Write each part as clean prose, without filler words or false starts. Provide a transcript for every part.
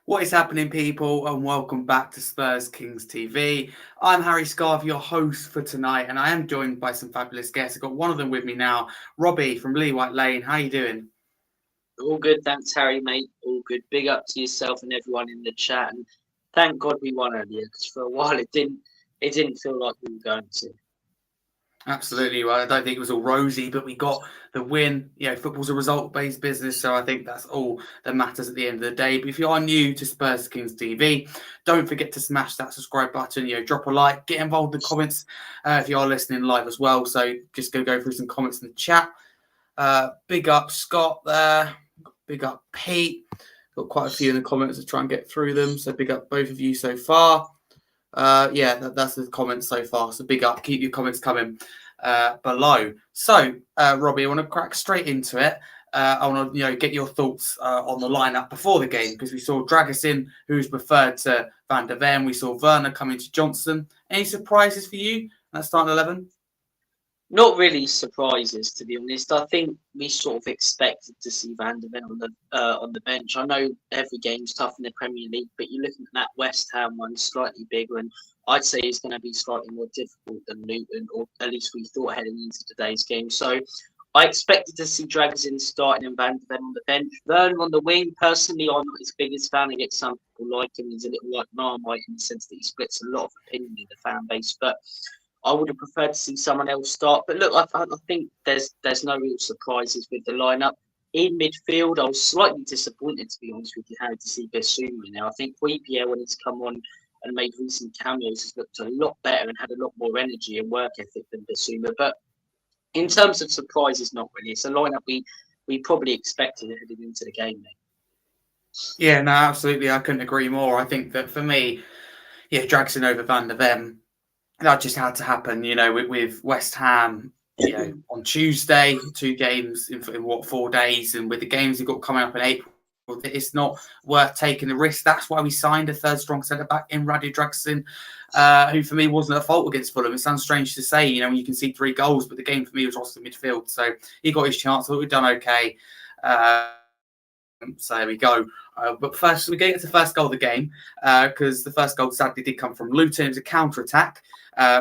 What is happening, people, and welcome back to Spurs Kings TV. I'm Harry Scarve, your host for tonight, and I am joined by some fabulous guests. I've got one of them with me now, Robbie from Lee White Lane. How you doing? All good, thanks, Harry, mate. All good. Big up to yourself and everyone in the chat. And thank God we won earlier, because for a while it didn't feel like we were going to. Absolutely. Well, I don't think it was all rosy, but we got the win. Football's a result-based business, so I think that's all that matters at the end of the day. But if you are new to Spurs Kings TV, don't forget to smash that subscribe button. Drop a like, get involved in the comments if you are listening live as well. So just gonna go through some comments in the chat. Big up Scott there. Big up Pete. Got quite a few in the comments to try and get through them. So big up both of you so far. That's the comments so far. So big up. Keep your comments coming below. So, Robbie, I want to crack straight into it. I want to get your thoughts on the lineup before the game, because we saw Dragusin, who's preferred to Van der Ven. We saw Werner coming to Johnson. Any surprises for you? That starting 11? Not really surprises, to be honest. I think we sort of expected to see Van der Ven on the bench. I know every game's tough in the Premier League, but you're looking at that West Ham one, slightly bigger, and I'd say it's going to be slightly more difficult than Luton, or at least we thought heading into today's game. So I expected to see Dragusin starting and Van der Ven on the bench. Werner on the wing, personally, I'm not his biggest fan. I get some people like him. He's a little like Marmite in the sense that he splits a lot of opinion in the fan base, but I would have preferred to see someone else start. But look, I think there's no real surprises with the lineup. In midfield, I was slightly disappointed, to be honest with you, Harry, to see Bissouma in there. I think Pierre, when he's come on and made recent cameos, has looked a lot better and had a lot more energy and work ethic than Bissouma. But in terms of surprises, not really. It's a lineup we probably expected heading into the game, mate. Yeah, no, absolutely. I couldn't agree more. I think that for me, Dragusin over Van der Ven, that just had to happen, with West Ham, on Tuesday, 2 games in 4 days, and with the games we've got coming up in April, it's not worth taking the risk. That's why we signed a third strong centre-back in Radu Dragusin, who for me wasn't at fault against Fulham. It sounds strange to say, when you can see 3 goals, but the game for me was lost in midfield. So he got his chance. I thought we'd done okay. So there we go. But first, we get to the first goal of the game, because the first goal sadly did come from Luton. It was a counter-attack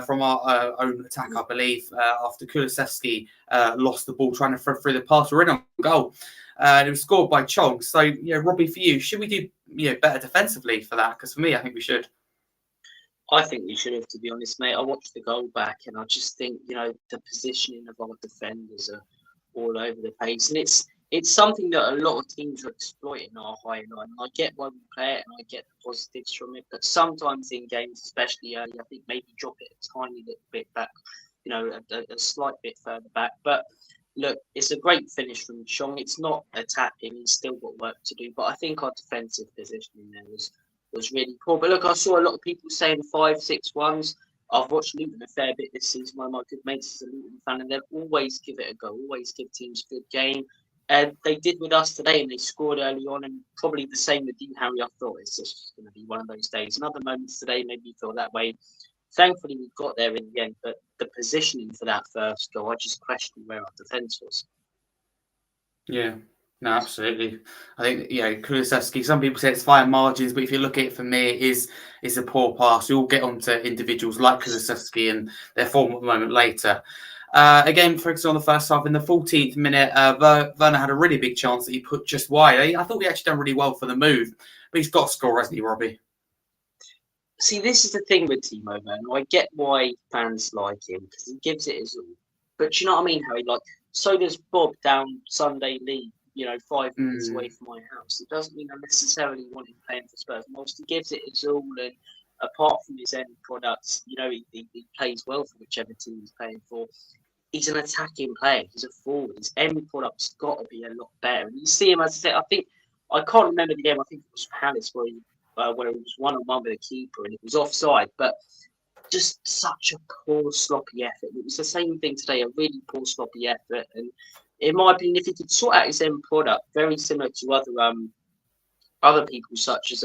from our own attack, I believe, after Kulusevski lost the ball trying to throw through the pass. We're in on goal. And it was scored by Chong. So, Robbie, for you, should we do better defensively for that? Because for me, I think we should. I think we should have, to be honest, mate. I watched the goal back, and I just think, the positioning of our defenders are all over the place. And it's something that a lot of teams are exploiting our high line. I get why we play it, and I get the positives from it. But sometimes in games, especially early, I think maybe drop it a tiny little bit back, a slight bit further back. But look, it's a great finish from Chong. It's not attacking. He's still got work to do. But I think our defensive positioning there was really poor. But look, I saw a lot of people saying 5-6-1s. I've watched Luton a fair bit this season. One of my good mates is a Luton fan, and they'll always give it a go, always give teams a good game. And they did with us today, and they scored early on, and probably the same with you, Harry. I thought it's just going to be one of those days. And other moments today made me feel that way. Thankfully, we got there in the end, but the positioning for that first goal, I just questioned where our defence was. Yeah, no, absolutely. I think, Kulusevski, some people say it's fine margins, but if you look at it, for me, it's a poor pass. We'll get on to individuals like Kulusevski and their form at the moment later. Again, focusing on the first half, in the 14th minute, Werner had a really big chance that he put just wide. I thought he actually done really well for the move, but he's got to score, hasn't he, Robbie? See, this is the thing with Timo Werner. I get why fans like him, because he gives it his all. But you know what I mean, Harry? Like, so does Bob down Sunday League, 5 minutes away from my house. It doesn't mean I necessarily want him playing for Spurs. Whilst he gives it his all, and apart from his end products, he plays well for whichever team he's playing for. He's an attacking player. He's a forward. His end product's got to be a lot better. And you see him, as I said, I can't remember the game. I think it was Palace where he was 1-on-1 with a keeper and it was offside. But just such a poor, sloppy effort. It was the same thing today, a really poor, sloppy effort. And in my opinion, if he could sort out his end product, very similar to other people such as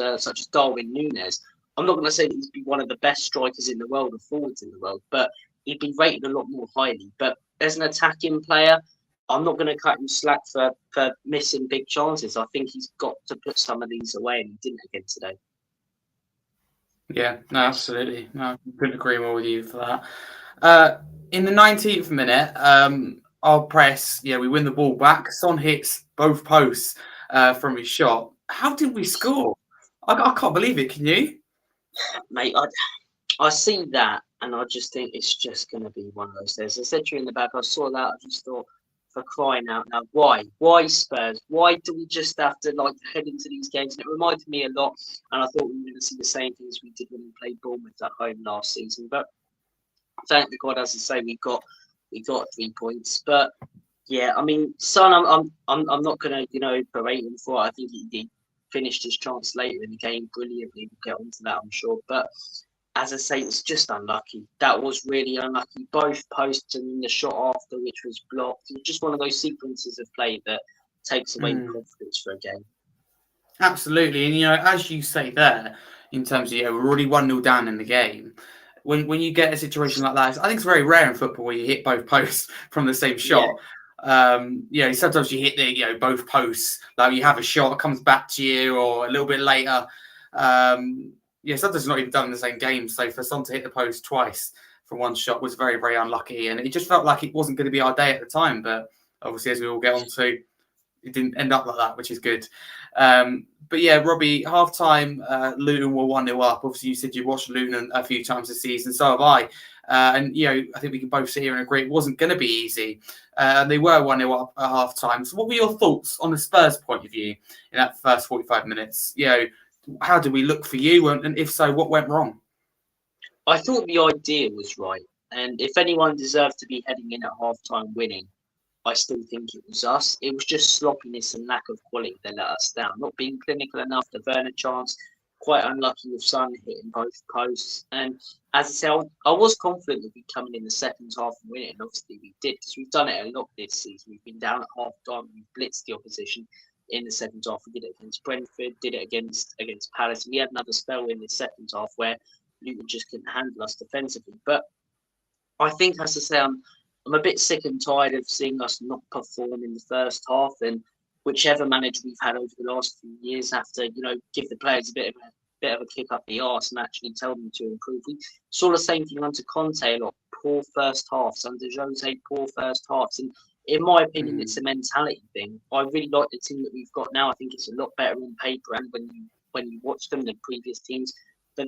Darwin Núñez, I'm not going to say that he'd be one of the best strikers in the world or forwards in the world, but he'd be rated a lot more highly. But as an attacking player, I'm not going to cut him slack for missing big chances. I think he's got to put some of these away, and he didn't again today. Yeah, no, absolutely. No, I couldn't agree more with you for that. In the 19th minute, our press, we win the ball back. Son hits both posts from his shot. How did we score? I can't believe it. Can you? Mate, I see that, and I just think it's just going to be one of those days. I said to you in the back, I saw that, I just thought, for crying out now, why? Why Spurs? Why do we just have to head into these games? And it reminded me a lot, and I thought we were going to see the same things we did when we played Bournemouth at home last season. But thank God, as I say, we got 3 points. But yeah, I mean, Son, I'm not going to berate him for it. I think he finished his chance later in the game brilliantly. We'll get onto that, I'm sure. But as I say, it's just unlucky. That was really unlucky. Both posts and the shot after, which was blocked. It was just one of those sequences of play that takes away the confidence for a game. Absolutely. And, as you say there, in terms of, we're already 1-0 down in the game. When you get a situation like that, I think it's very rare in football where you hit both posts from the same shot. Sometimes you hit both posts, like you have a shot, it comes back to you, or a little bit later. Sometimes it's not even done in the same game. So for Son to hit the post twice from one shot was very, very unlucky. And it just felt like it wasn't going to be our day at the time. But obviously, as we all get on to, it didn't end up like that, which is good. But yeah, Robbie, half-time, Luton were 1-0 up. Obviously, you said you watched Luton a few times this season. So have I. I think we can both sit here and agree it wasn't going to be easy. They were 1-0 up at half-time. So what were your thoughts on the Spurs' point of view in that first 45 minutes? How did we look for you? And if so, what went wrong? I thought the idea was right. And if anyone deserved to be heading in at half-time winning, I still think it was us. It was just sloppiness and lack of quality that let us down. Not being clinical enough, the Werner chance, quite unlucky with Son hitting both posts. And as I said, I was confident that we'd come in the second half and win it. And obviously we did, because we've done it a lot this season. We've been down at half-time, we've blitzed the opposition in the second half. We did it against Brentford, did it against Palace. We had another spell in the second half where Luton just couldn't handle us defensively. But I think, as I say, I'm a bit sick and tired of seeing us not perform in the first half, and whichever manager we've had over the last few years have to, give the players a bit of a kick up the arse and actually tell them to improve. We saw the same thing under Conte, a lot poor first halves, under Jose, poor first halves, and in my opinion, it's a mentality thing. I really like the team that we've got now. I think it's a lot better on paper and when you watch them than previous teams, but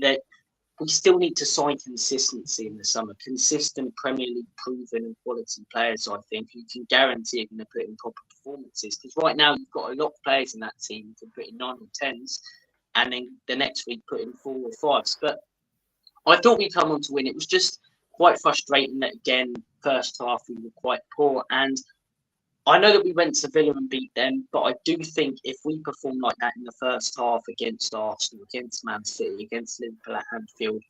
we still need to sign consistency in the summer. Consistent Premier League proven and quality players, I think, who can guarantee are going to put in proper performances. Because right now you've got a lot of players in that team who can put in 9 or 10s, and then the next week put in 4 or 5s. But I thought we'd come on to win. It was just quite frustrating that, again, first half we were quite poor. And I know that we went to Villa and beat them, but I do think if we perform like that in the first half against Arsenal, against Man City, against Liverpool at Anfield,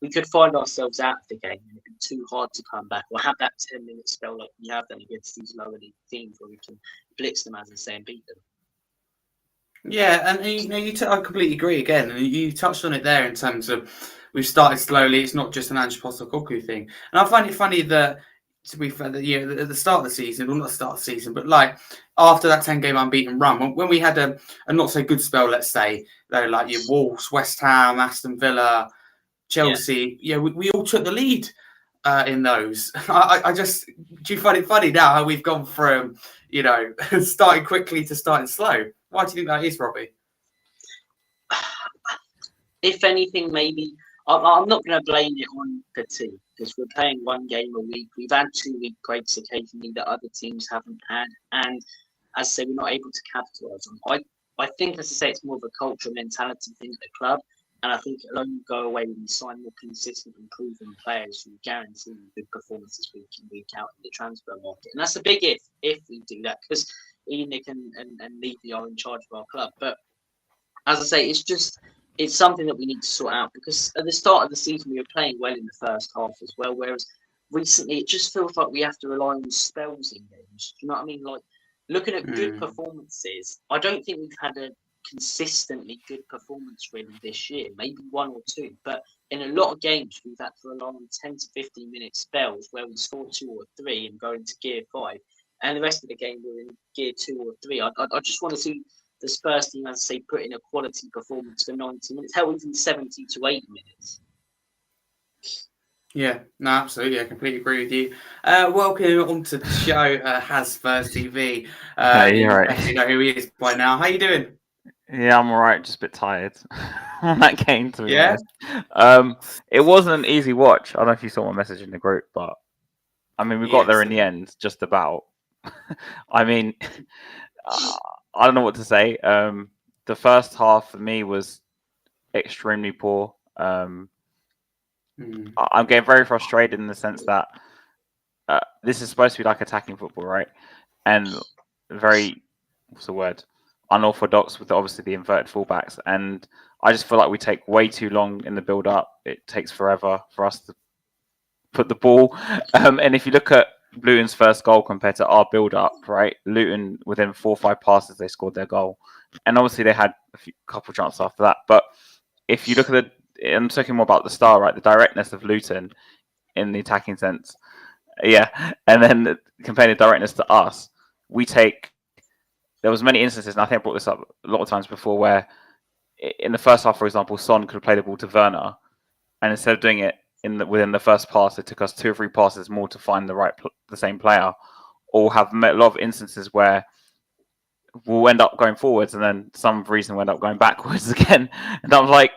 we could find ourselves out of the game and it'd be too hard to come back. Or have that 10-minute spell like we have done against these lower league teams where we can blitz them, as I say, and beat them. Yeah, and I completely agree again. And you touched on it there in terms of we've started slowly. It's not just an Ange Postecoglou thing. And I find it funny that, to be fair, that at the start of the season, well, not the start of the season, but after that 10-game unbeaten run, when we had a not so good spell, let's say, like your Wolves, West Ham, Aston Villa, Chelsea, we all took the lead in those. I just, do you find it funny now how we've gone from starting quickly to starting slow? Why do you think that is, Robbie? If anything, maybe I'm not going to blame it on fatigue because we're playing 1 game a week. We've had 2 week breaks occasionally that other teams haven't had, and as I say, we're not able to capitalise on. I think, as I say, it's more of a cultural mentality thing at the club, and I think it'll only go away when we sign more consistent and proven players who guarantee good performances week in, week out in the transfer market. And that's a big if we do that, because Enoch and Levy are in charge of our club. But as I say, it's something that we need to sort out, because at the start of the season we were playing well in the first half as well, whereas recently it just feels like we have to rely on spells in games. Do you know what I mean? Like, looking at good performances, I don't think we've had a consistently good performance really this year, maybe 1 or 2, but in a lot of games we've had to rely on 10 to 15 minute spells where we score 2 or 3 and go into gear 5. and the rest of the game we're in gear 2 or 3. I just want to see the Spurs team, as I say, put in a quality performance for 90 minutes, hell, even 70 to 80 minutes. Yeah, no, absolutely. I completely agree with you. Welcome on to the show, Has Spurs TV. Hey, you're right. You know who he is by now. How you doing? Yeah, I'm alright. Just a bit tired on that game, to be Yeah? honest. It wasn't an easy watch. I don't know if you saw my message in the group, but I mean, we got there in the end, just about. I mean, I don't know what to say. The first half for me was extremely poor. I'm getting very frustrated in the sense that this is supposed to be like attacking football, right? And very, what's the word? Unorthodox with obviously the inverted fullbacks, and I just feel like we take way too long in the build up. It takes forever for us to put the ball. And if you look at Luton's first goal compared to our build up, right? Luton within 4 or 5 passes they scored their goal, and obviously they had a couple chances after that. But if you look at I'm talking more about the style, right? The directness of Luton in the attacking sense, yeah, and then comparing the directness to us, we take. There was many instances, and I think I brought this up a lot of times before, where in the first half, for example, Son could have played the ball to Werner, and instead of doing it within the first pass, it took us 2 or 3 passes more to find the same player, or have met a lot of instances where we'll end up going forwards, and then some reason we'll end up going backwards again. And I'm like,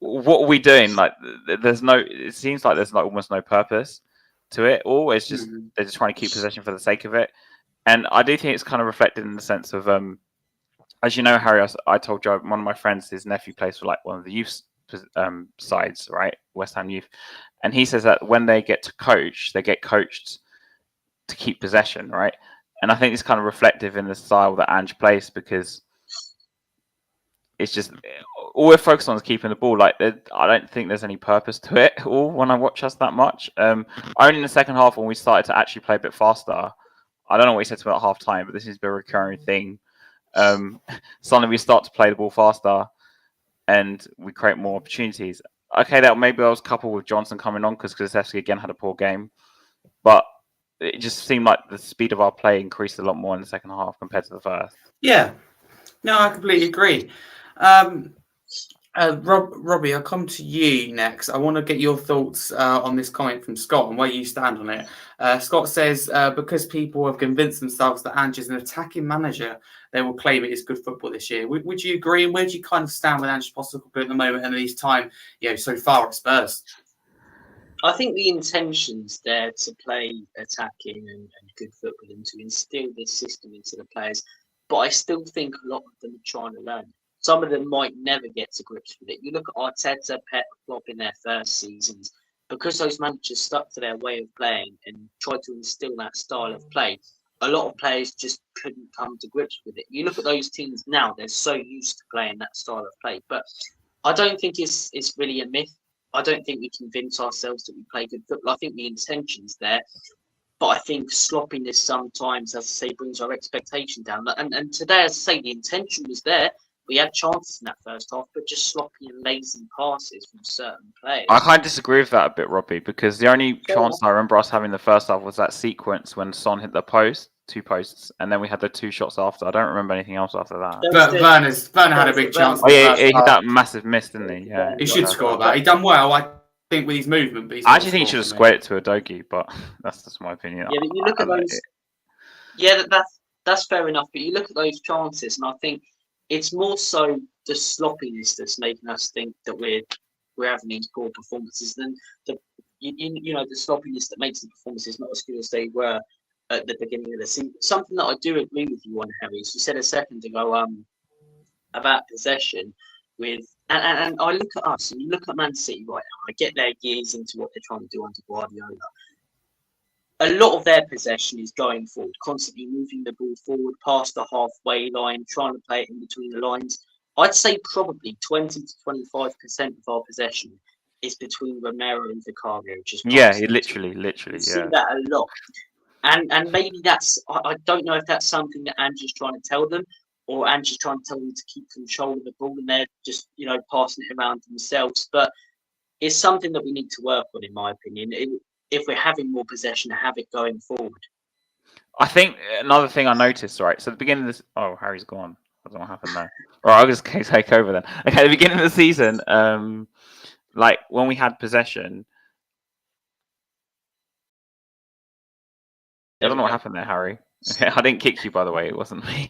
what are we doing? Like, it seems like there's like almost no purpose to it. All it's just they're just trying to keep possession for the sake of it. And I do think it's kind of reflected in the sense of, as you know, Harry, I told you one of my friends, his nephew plays for like one of the youth sides, right, West Ham Youth, and he says that when they get to coach, they get coached to keep possession, right? And I think it's kind of reflective in the style that Ange plays, because it's just all we're focused on is keeping the ball. Like, I don't think there's any purpose to it at all when I watch us that much. Only in the second half when we started to actually play a bit faster. I don't know what he said to me at half time, but this has been a recurring thing. Suddenly we start to play the ball faster and we create more opportunities. Okay, maybe that was coupled with Johnson coming on because Kulusevski again had a poor game. But it just seemed like the speed of our play increased a lot more in the second half compared to the first. Yeah. No, I completely agree. Robbie, I'll come to you next. I want to get your thoughts on this comment from Scott and where you stand on it. Scott says, because people have convinced themselves that Ange is an attacking manager, they will claim it is good football this year. Would you agree? And where do you kind of stand with Ange Postecoglou at the moment and his time, so far at Spurs? I think the intention's there to play attacking and good football and to instill this system into the players. But I still think a lot of them are trying to learn. Some of them might never get to grips with it. You look at Arteta, Pep, Klopp in their first seasons, because those managers stuck to their way of playing and tried to instill that style of play, a lot of players just couldn't come to grips with it. You look at those teams now, they're so used to playing that style of play. But I don't think it's really a myth. I don't think we convince ourselves that we play good football. I think the intention's there. But I think sloppiness sometimes, as I say, brings our expectation down. And today, as I say, the intention was there. We had chances in that first half, but just sloppy and lazy passes from certain players. I kind of disagree with that a bit, Robbie, because the only chance I remember us having the first half was that sequence when Son hit the 2 posts, and then we had the 2 shots after. I don't remember anything else after that. But Werner had a big chance. Oh yeah, he hit that massive miss, didn't he? Yeah, he should score that. He done well, I think, with his movement. But I actually think he should have squared it to a Dogi, but that's just my opinion. Yeah, but you look at those. Yeah, that's fair enough. But you look at those chances, and I think it's more so the sloppiness that's making us think that we're having these poor performances than the sloppiness that makes the performances not as good as they were at the beginning of the season. Something that I do agree with you on, Harry, is you said a second ago about possession and I look at us and you look at Man City right now. I get their gears into what they're trying to do under Guardiola. A lot of their possession is going forward, constantly moving the ball forward past the halfway line, trying to play it in between the lines. I'd say probably 20 to 25% of our possession is between Romero and Vicario. Literally, see that a lot. And maybe I don't know if that's something that Ange is trying to tell them, or Ange is trying to tell them to keep control of the ball and they're just, passing it around themselves. But it's something that we need to work on, in my opinion. If we're having more possession, have it going forward. I think another thing I noticed, right? So at the beginning of this, oh, Harry's gone. I don't know what happened there. Right, I'll just take over then. Okay, at the beginning of the season, like when we had possession, I don't know what happened there, Harry. Okay, I didn't kick you, by the way. It wasn't me.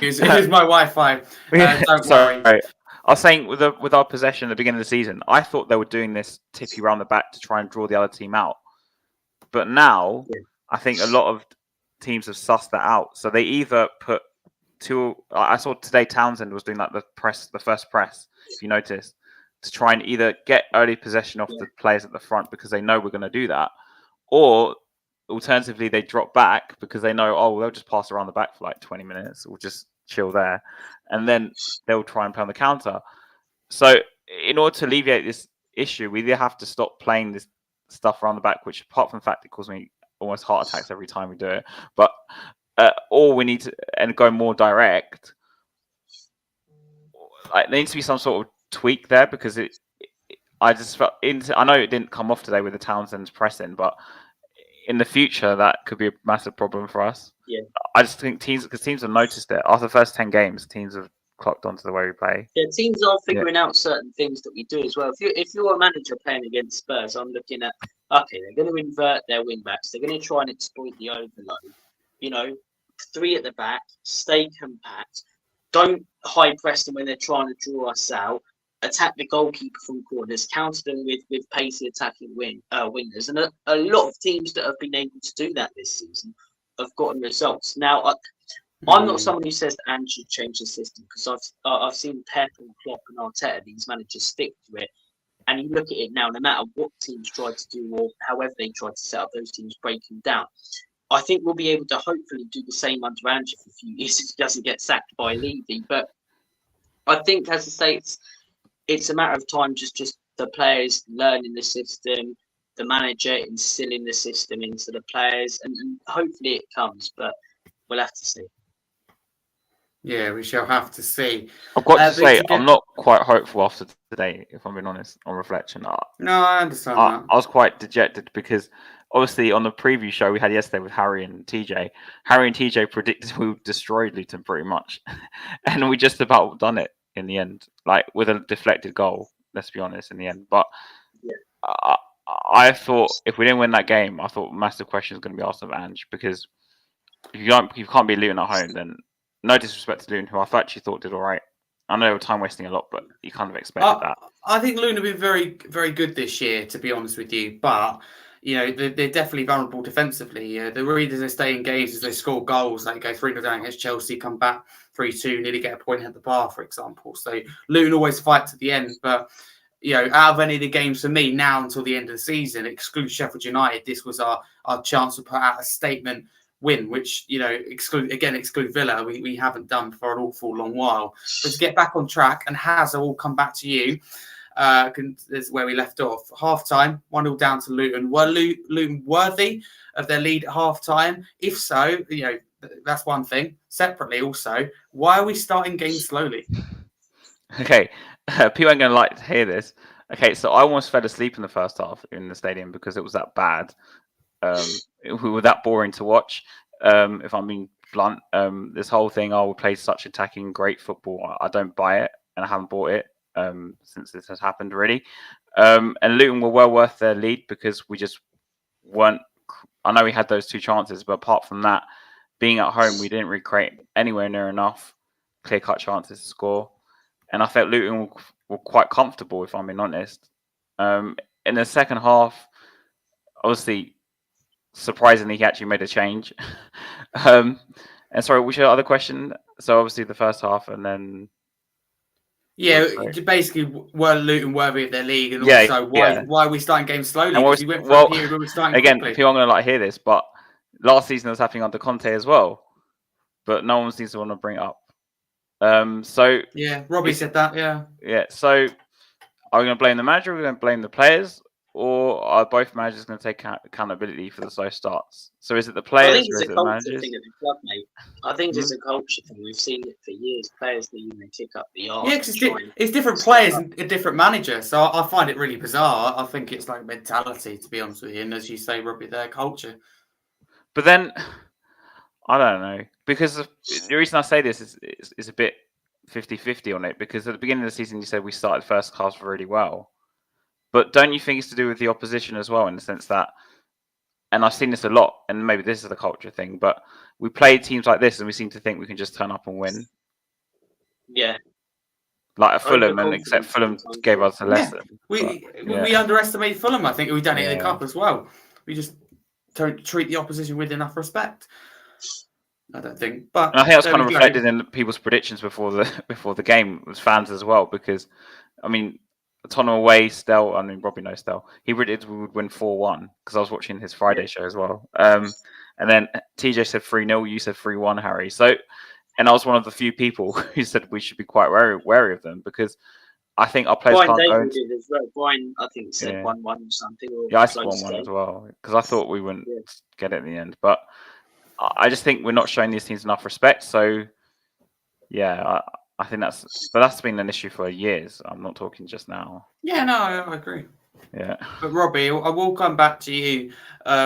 It was my Wi-Fi. Don't Sorry. worry. I was saying with our possession at the beginning of the season, I thought they were doing this tippy round the back to try and draw the other team out. But now, I think a lot of teams have sussed that out. So they either put two. I saw today Townsend was doing like the first press, if you noticed, to try and either get early possession off the players at the front because they know we're going to do that, or alternatively they drop back because they know, oh, they'll just pass around the back for like 20 minutes. We'll just chill there, and then they'll try and play on the counter. So in order to alleviate this issue, we either have to stop playing this stuff around the back, which apart from the fact it causes me almost heart attacks every time we do it, but or we need to and go more direct. Like, there needs to be some sort of tweak there because I just felt I know it didn't come off today with the Townsend's pressing, but in the future that could be a massive problem for us. Yeah, I just think teams have noticed it after the first 10 games. Teams have clocked onto the way we play. Yeah, teams are figuring out certain things that we do as well. If you're a manager playing against Spurs, I'm looking at, okay, they're going to invert their wing backs. They're going to try and exploit the overload. You know, 3 at the back, stay compact. Don't high press them when they're trying to draw us out. Attack the goalkeeper from corners. Counter them with pacey attacking wingers. And a lot of teams that have been able to do that this season have gotten results. Now, I'm not someone who says that Ange should change the system because I've seen Pep and Klopp and Arteta, these managers, stick to it. And you look at it now, no matter what teams try to do or however they try to set up those teams, breaking down. I think we'll be able to hopefully do the same under Ange for a few years if he doesn't get sacked by Levy. But I think, as I say, it's a matter of time, just the players learning the system, the manager instilling the system into the players, and hopefully it comes. But we'll have to see. Yeah, we shall have to see. I've got to say, I'm not quite hopeful after today, if I'm being honest, on reflection. No, I understand that. I was quite dejected because obviously on the preview show we had yesterday with Harry and TJ predicted we would destroy Luton pretty much. And we just about done it in the end, like with a deflected goal, let's be honest, in the end. But I thought if we didn't win that game, I thought massive question is going to be asked of Ange, because if you can't beat Luton at home, then no disrespect to Luton, who I actually thought did all right. I know they were time wasting a lot, but you kind of expected that. I think Luton have been very, very good this year, to be honest with you. But you know, they're definitely vulnerable defensively. The reasons they stay in games is they score goals. Like go 3-0 down against Chelsea, come back 3-2, nearly get a point at the bar, for example. So Luton always fight to the end. But you know, out of any of the games for me now until the end of the season, exclude Sheffield United, this was our chance to put out a statement win, which, you know, exclude Villa, we haven't done for an awful long while. But to get back on track, and Hazard will come back to you, this is where we left off. Half-time, 1-0 down to Luton. Were Luton worthy of their lead at half-time? If so, you know, that's one thing. Separately also, why are we starting games slowly? Okay, people aren't going to like to hear this. Okay, so I almost fell asleep in the first half in the stadium because it was that bad. We were that boring to watch. If I'm being blunt, this whole thing, we play such attacking, great football. I don't buy it, and I haven't bought it since this has happened, really. And Luton were well worth their lead because we just weren't. I know we had those 2 chances, but apart from that, being at home, we didn't recreate anywhere near enough clear-cut chances to score. And I felt Luton were quite comfortable, if I'm being honest. In the second half, obviously, surprisingly, he actually made a change. And sorry, which other question? So obviously the first half, and then basically, were Luton worthy of their league, and also why are we starting games slowly? Because we went for a period where we were starting again. quickly. People aren't going to like hear this, but last season it was happening under Conte as well, but no one seems to want to bring it up. So yeah, Robbie said that. Yeah. So are we going to blame the manager? Or are we going to blame the players? Or are both managers going to take accountability for the slow starts? So is it the players? I think it's a culture thing at the club, mate. I think it's a culture thing. We've seen it for years. Players that kick up the arse. Yeah, because it's different players and a different manager. So I find it really bizarre. I think it's like mentality, to be honest with you. And as you say, Robbie, their culture. But then I don't know, because the reason I say this is a bit 50-50 on it, because at the beginning of the season you said we started first half really well, but don't you think it's to do with the opposition as well, in the sense that, and I've seen this a lot, and maybe this is the culture thing, but we play teams like this and we seem to think we can just turn up and win. Yeah. Like Fulham, and except Overconfidence Fulham sometimes, gave yeah. us a lesson. We underestimate Fulham. I think we've done it in the Yeah. cup as well. We just don't treat the opposition with enough respect. I don't think. But And I think that's there kind of we go. reflected in people's predictions before the game, as fans as well, because I mean, Tottenham away, Stel, I mean, Robbie knows Stel, he predicted we would win 4-1 because I was watching his Friday show as well. And then TJ said 3-0, you said 3-1, Harry. So, and I was one of the few people who said we should be quite wary of them, because I think our players Brian can't go David into... did as well. Brian, I think, said Yeah. 1-1 or something. Or Yeah, I said close 1-1 game. as well, because I thought we wouldn't get it in the end. But I just think we're not showing these teams enough respect. So, yeah, I think that's been an issue for years. I'm not talking just now. Yeah, no, I agree. Yeah. But Robbie, I will come back to you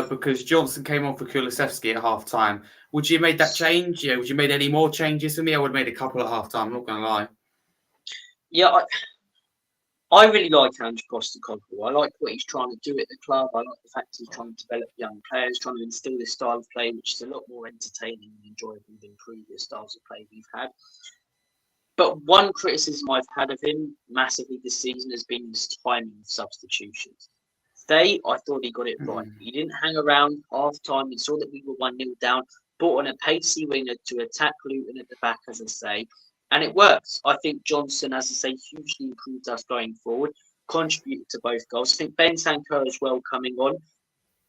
because Johnson came on for Kulusevski at half time. Would you have made that change? Yeah, would you have made any more changes for me? I would have made a couple at half time, I'm not going to lie. Yeah, I really like Ange Postecoglou. I like what he's trying to do at the club. I like the fact he's trying to develop young players, trying to instill this style of play, which is a lot more entertaining and enjoyable than previous styles of play we've had. But one criticism I've had of him massively this season has been his timing of substitutions. Today, I thought he got it right. He didn't hang around half time. He saw that we were 1-0 down, brought on a pacey winger to attack Luton at the back, as I say. And it works. I think Johnson, as I say, hugely improved us going forward, contributed to both goals. I think Bentancur as well coming on.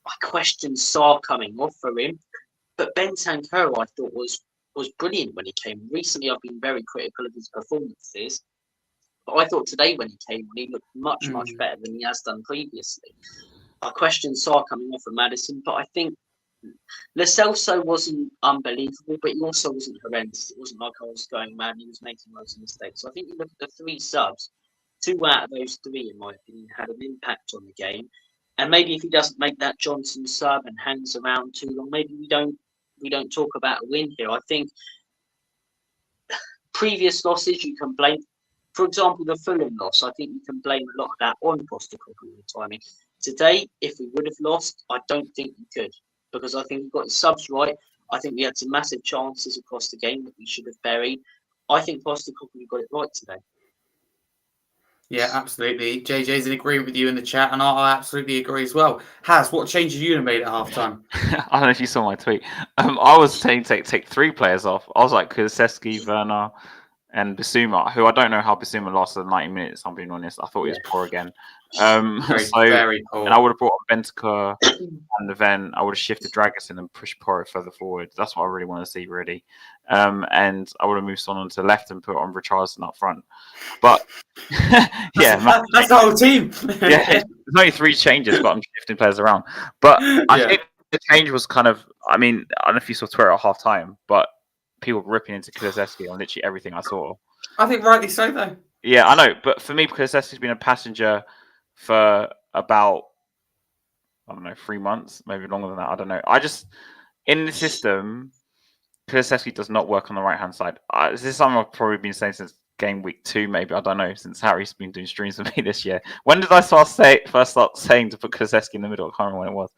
I questioned Sarr coming off for him, but Bentancur I thought was brilliant when he came. Recently, I've been very critical of his performances, but I thought today when he came on, he looked much better than he has done previously. I questioned Sarr coming off for Maddison, but I think Lo Celso wasn't unbelievable, but he also wasn't horrendous. It wasn't like I was going mad. He was making loads of mistakes. So I think you look at the three subs, 2 out of those 3, in my opinion, had an impact on the game. And maybe if he doesn't make that Johnson sub and hangs around too long, maybe we don't talk about a win here. I think previous losses you can blame. For example, the Fulham loss, I think you can blame a lot of that on Postecoglou and timing. Today, if we would have lost, I don't think we could, because I think we got the subs right. I think we had some massive chances across the game that we should have buried. I think Postecoglou got it right today. Yeah, absolutely. JJ's in agreement with you in the chat, and I absolutely agree as well. Has, what changes you have made at half time? I don't know if you saw my tweet. I was saying take 3 players off. I was like Kulusevski, Werner, and Bissouma, who I don't know how Bissouma lost the 90 minutes, I'm being honest. I thought he was poor again. Very poor. And I would have brought on Bentancur, and then I would have shifted Dragusin and pushed Porro further forward. That's what I really want to see, really. And I would have moved Son onto the left and put on Richarlison up front. But yeah, that's the whole team. Yeah, there's only 3 changes, but I'm shifting players around. But I think the change was kind of, I mean, I don't know if you saw Twitter at half time, but people ripping into Kulusevski on literally everything I saw. I think rightly so, though. Yeah, I know, but for me, Kulusevski's been a passenger for about, I don't know, 3 months, maybe longer than that. I don't know. In the system, Kulusevski does not work on the right-hand side. This is something I've probably been saying since game week 2, maybe. I don't know, since Harry's been doing streams with me this year. When did I first start saying to put Kulusevski in the middle? I can't remember when it was.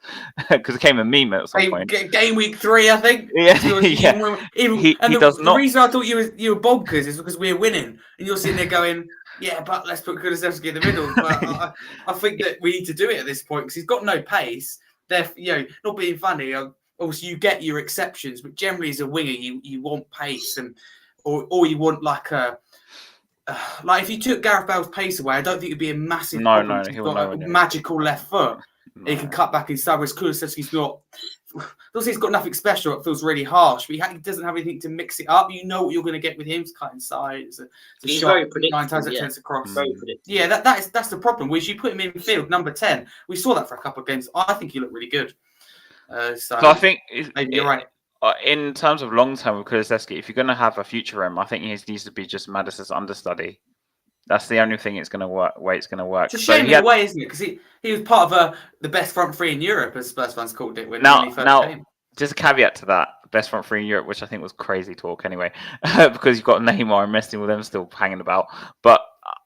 Because it came a meme at some point. Game week 3, I think. Yeah, The reason I thought you were bonkers is because we were winning. And you're sitting there going, yeah, but let's put Kulusevski in the middle. But I think that we need to do it at this point because he's got no pace. Not being funny, obviously you get your exceptions, but generally as a winger, you want pace or you want like a... like if you took Gareth Bale's pace away, I don't think it'd be a massive problem. No, he's got a magical left foot. He can cut back inside. Whereas Kulusevski's not. He's got nothing special. It feels really harsh, but he doesn't have anything to mix it up. You know what you're going to get with him. It's cut inside. It's a he's shot. Very predictable. 9 times out of 10 across. Very predictable. Yeah, that's the problem. Whereas you put him in field number 10. We saw that for a couple of games. I think he looked really good. So I think maybe you're right. In terms of long term with Kulusevski, if you're going to have a future him, I think he needs to be just Maddison's understudy. That's the only thing it's going to work. Way it's going to work. It's a shame in a way, isn't it? Because he was part of the best front 3 in Europe, as Spurs fans called it when he first came. just a caveat to that, best front three in Europe, which I think was crazy talk anyway, because you've got Neymar and Messi with them still hanging about. But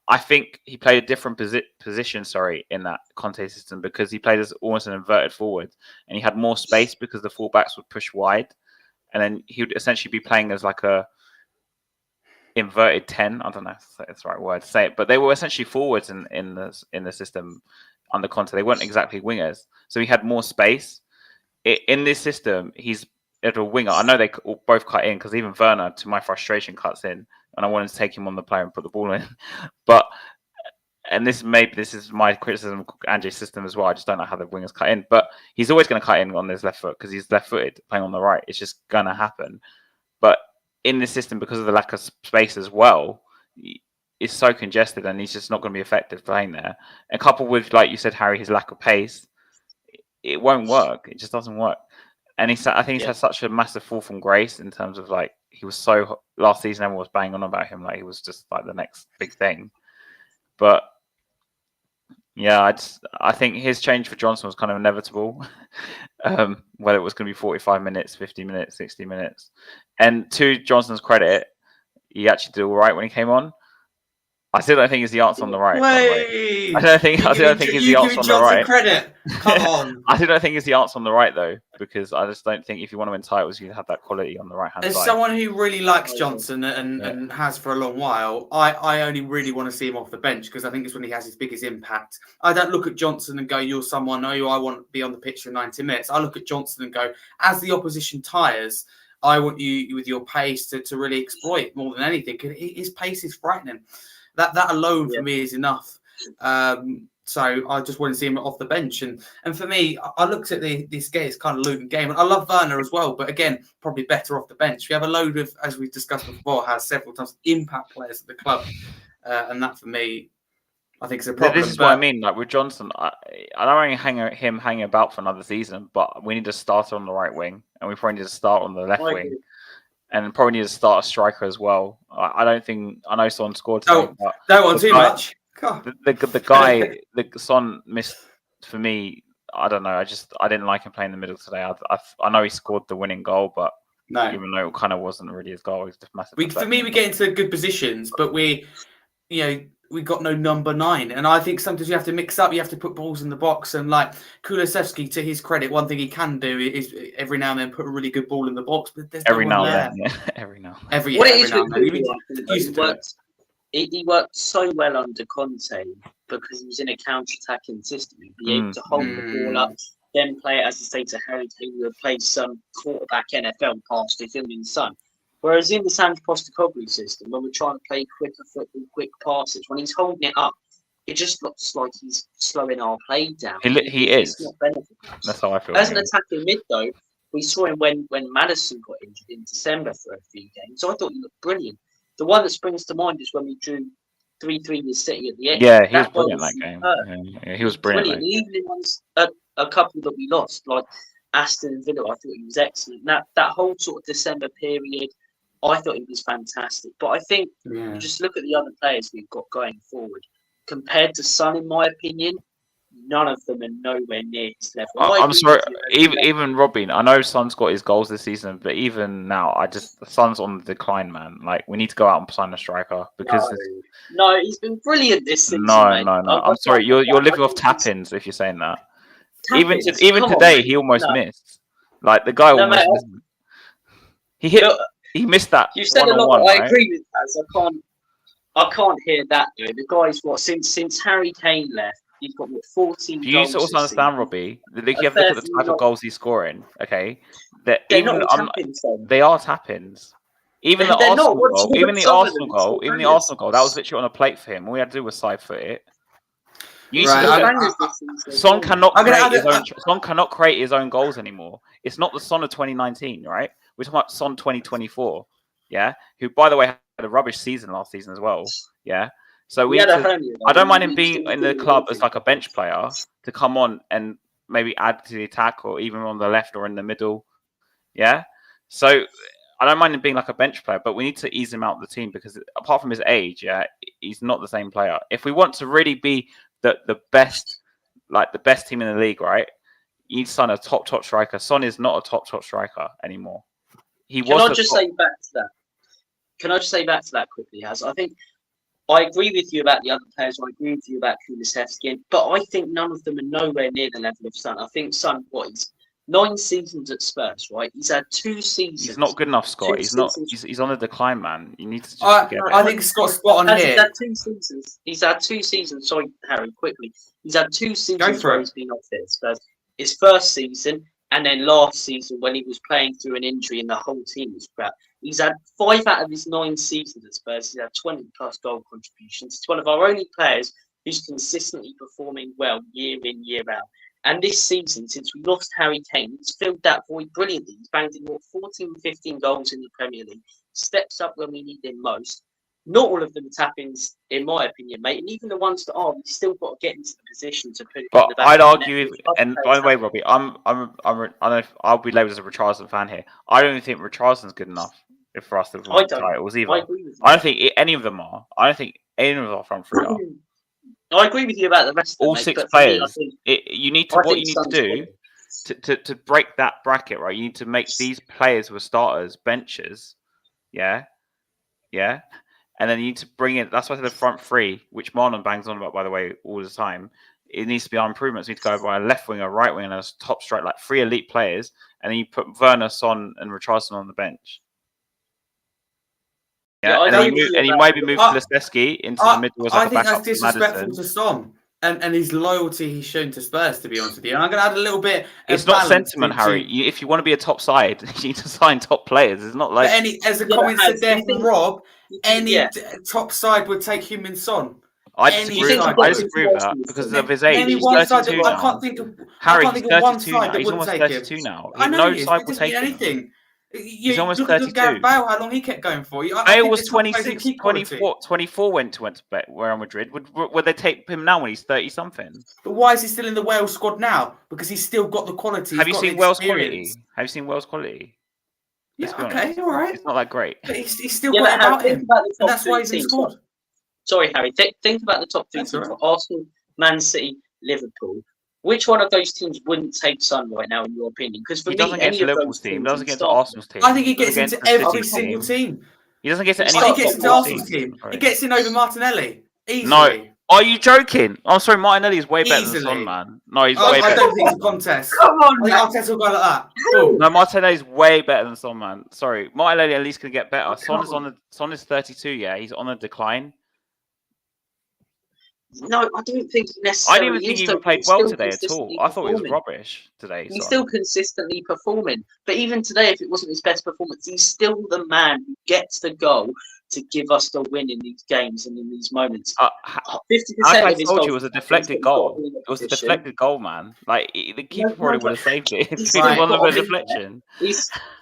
I think he played a different position, in that Conte system, because he played as almost an inverted forward, and he had more space because the fullbacks would push wide, and then he would essentially be playing as like a inverted 10. I don't know if that's the right word to say it, but they were essentially forwards in the system under Conte. They weren't exactly wingers, so he had more space. In this system, he's a winger. I know they both cut in, because even Werner, to my frustration, cuts in, and I wanted to take him on the player and put the ball in. But this is my criticism of Ange's system as well. I just don't know how the wingers cut in, but he's always going to cut in on his left foot because he's left-footed playing on the right. It's just going to happen. But in this system, because of the lack of space as well, it's so congested, and he's just not going to be effective playing there. And coupled with, like you said, Harry, his lack of pace, it won't work. It just doesn't work. And I think he's had such a massive fall from grace in terms of, like, he was so last season everyone was banging on about him, like he was just like the next big thing. But yeah, I think his change for Johnson was kind of inevitable. Whether it was going to be 45 minutes, 50 minutes, 60 minutes. And to Johnson's credit, he actually did all right when he came on. I still don't think he's the answer on the right. I don't think he's the answer on the right. Credit. Come on. I still don't think he's the answer on the right, though, because I just don't think if you want to win titles, you have that quality on the right hand side. As someone who really likes Johnson and has for a long while, I only really want to see him off the bench, because I think it's when he has his biggest impact. I don't look at Johnson and go, you're someone who I want to be on the pitch for 90 minutes. I look at Johnson and go, as the opposition tires, I want you with your pace to really exploit more than anything. His pace is frightening. That alone for me is enough. So I just want to see him off the bench. And for me, I looked at this game, it's kind of Luton game. And I love Werner as well, but again, probably better off the bench. We have a load of, as we've discussed before, has several times impact players at the club. And that for me, I think is a problem. This is what I mean. Like with Johnson, I don't want him hanging about for another season, but we need to start on the right wing, and we probably need to start on the left wing. And probably need to start a striker as well. I know Son scored today. Don't want too much. The guy, Son missed for me. I don't know. I didn't like him playing in the middle today. I know he scored the winning goal, but even though it kind of wasn't really his goal, it was just massive. For me, we get into good positions, but we got no number 9. And I think sometimes you have to mix up. You have to put balls in the box. And like Kulusevski, to his credit, one thing he can do is every now and then put a really good ball in the box. But there's every now and then, he worked so well under Conte because he was in a counter-attacking system. He'd be able to hold the ball up, then play it, as I say, to Harry Kane, who would play some quarterback NFL pass to Heung-min Son. Whereas in the Sands Postecoglou system, when we're trying to play quicker football, quick passes, when he's holding it up, it just looks like he's slowing our play down. He is. That's how I feel. As an attacking mid, though, we saw him when Maddison got injured in December for a few games. So I thought he looked brilliant. The one that springs to mind is when we drew 3-3 with City at the end. Yeah, he was brilliant that game. Yeah, he was brilliant. Even in ones, a couple that we lost, like Aston Villa, I thought he was excellent. That whole sort of December period, I thought he was fantastic. But I think you just look at the other players we've got going forward. Compared to Son, in my opinion, none of them are nowhere near his level. I'm sorry, even Robin. I know Son's got his goals this season, but even now, Son's on the decline, man. Like, we need to go out and sign a striker because no, he's been brilliant this season. No. I'm sorry, you're living off tap-ins if you're saying that. Even today, he almost missed. Like the guy almost missed. He missed that. You said a lot. I agree with that. I can't hear that though. The guy's since Harry Kane left, he's got 14 goals. You sort of understand, Robbie. You have to look at the type of goals he's scoring. Okay, they're not tap-ins. They are tap-ins. Even the Arsenal goal, even the Arsenal goal, that was literally on a plate for him. All we had to do was side foot it. Son cannot create his own goals anymore. It's not the Son of 2019, right? We're talking about Son 2024. Yeah, who, by the way, had a rubbish season last season as well. Yeah, so I don't mind him being in the club as like a bench player to come on and maybe add to the attack or even on the left or in the middle. Yeah, so I don't mind him being like a bench player, but we need to ease him out of the team because apart from his age, he's not the same player. If we want to really be the best team in the league, right? You need to sign a top striker. Son is not a top striker anymore. Can I just say back to that? Can I just say back to that quickly, Az? I think I agree with you about the other players. I agree with you about Kulusevski, but I think none of them are nowhere near the level of Son. I think Son, he's 9 seasons at Spurs, right? He's had 2 seasons. He's not good enough, Scott. He's not. He's on a decline, man. You need to just forget I think Scott's spot on here. He's had 2 seasons. He's had 2 seasons. Sorry, Harry, quickly. He's had 2 seasons where he's been off it. Spurs. His first season and then last season when he was playing through an injury and the whole team was crap. He's had 5 out of his 9 seasons at Spurs. He's had 20+ goal contributions. He's one of our only players who's consistently performing well year in, year out. And this season, since we lost Harry Kane, he's filled that void brilliantly. He's banged in 14, 15 goals in the Premier League. Steps up when we need him most. Not all of them tap-ins, in my opinion, mate. And even the ones that are, we've still got to get into the position to put it in the back. I'd argue, and by the way, Robbie, I'll be labelled as a Richarlison fan here. I don't think Richarlison's good enough for us to win titles either. I don't think any of them are. I don't think any of our front three are. I agree with you about the rest of them. All 6 players. You need to do to break that bracket, right? You need to make these players who are starters benches. Yeah. And then you need to bring in. That's why I said the front 3, which Marlon bangs on about, by the way, all the time. It needs to be our improvements. We need to go by a left wing, a right wing, and a top strike, like 3 elite players. And then you put Werner, Son, and Richarlison on the bench. Yeah, and you maybe move Kulusevski into the middle as like a backup. I think that's disrespectful to Son and his loyalty he's shown to Spurs, to be honest with you. And I'm going to add a little bit. It's not sentiment, Harry. If you want to be a top side, you need to sign top players. It's not like as a comment said there from Rob, any top side would take him in Son. I disagree with that because of his age. He's 32 now. I can't think of Harry. He's 32 now. He's almost 32 now. I know no side will take anything. him. He's almost look 32. Gareth Bale, how long he kept going for. Bale was 26, 24 went to Real Madrid. Would they take him now when he's 30-something? But why is he still in the Wales squad now? Because he's still got the quality. Have you seen Wales quality? Yeah, okay, all right. It's not that great. But he's still got about him. And that's why he's in the squad. Sorry, Harry. Think about the top 3 teams for Arsenal, Man City, Liverpool. Which one of those teams wouldn't take Son right now, in your opinion? Because for me, doesn't get to Liverpool's team. He doesn't get to Arsenal's team. I think he gets into every single team. He doesn't get to any. He gets into Arsenal's team. He gets in over Martinelli easily. No, are you joking? I'm sorry, Martinelli is way better than Son, man. No, he's way better. I don't think it's a contest. Come on, I think Arteta will go like that. No, Martinelli is way better than Son, man. Sorry, Martinelli at least can get better. Son is 32. Yeah, he's on a decline. No, I don't think necessarily. I didn't even think he played well today at all. I thought he was rubbish today. He's still consistently performing. But even today, if it wasn't his best performance, he's still the man who gets the goal to give us the win in these games and in these moments. 50% I told you, it was a deflected goal. It was a deflected goal, man. Like the keeper probably would have saved it if it wasn't a deflection.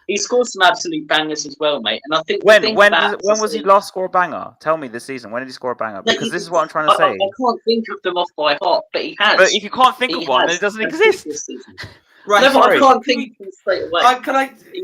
He scored some absolute bangers as well, mate. And I think when was he last score a banger? Tell me this season. When did he score a banger? Because this is what I'm trying to say. I can't think of them off by heart, but he has. But if you can't think of one, then it doesn't exist. Right, no, but I can't think of them straight away.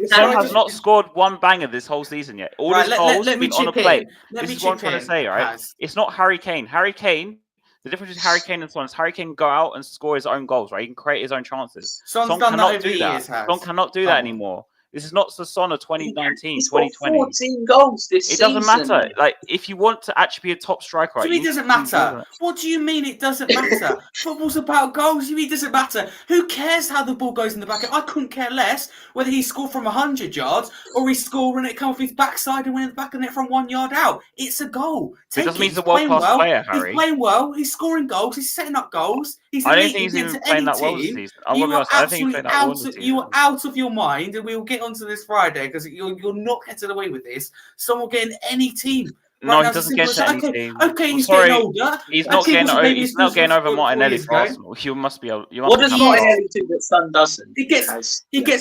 Son has not scored one banger this whole season yet. All his goals have been on a plate. This is what I'm trying to say, right? It's not Harry Kane. Harry Kane, the difference between Harry Kane and Son is Harry Kane can go out and score his own goals, right? He can create his own chances. Son cannot do that. Son cannot do that anymore. This is not the Son of 2019, 2020. 14 goals this season. It doesn't matter. Like, if you want to actually be a top striker, it doesn't matter. What do you mean it doesn't matter? Football's about goals. You mean it doesn't matter? Who cares how the ball goes in the back? I couldn't care less whether he scored from 100 yards or he scored when it comes off his backside and went in the back of the net from 1 yard out. It's a goal. It doesn't mean he's a world-class player, Harry. He's playing well. He's scoring goals. He's setting up goals. I don't think he's even playing that well this season. I'm going to be honest. I don't think he's playing that well this season. You are out of your mind, and we will get onto this Friday because you're not getting away with this. Son will get in any team. No, he doesn't get to any team. Okay, he's getting older. He's not getting over Martinelli for Arsenal. You must be. What does Martinelli do that Son doesn't? He gets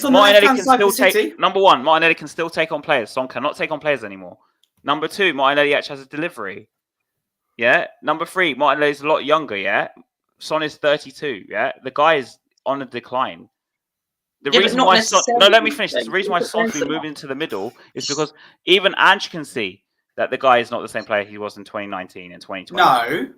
on the left-hand side of City. Number one, Martinelli can still take on players. Son cannot take on players anymore. Number two, Martinelli actually has a delivery. Yeah. Number three, Martinelli's a lot younger. Yeah. Son is 32. Yeah. The guy is on a decline. The reason why Son, let me finish. The reason why Son's been moving to the middle is because even Ange can see that the guy is not the same player he was in 2019 and 2020.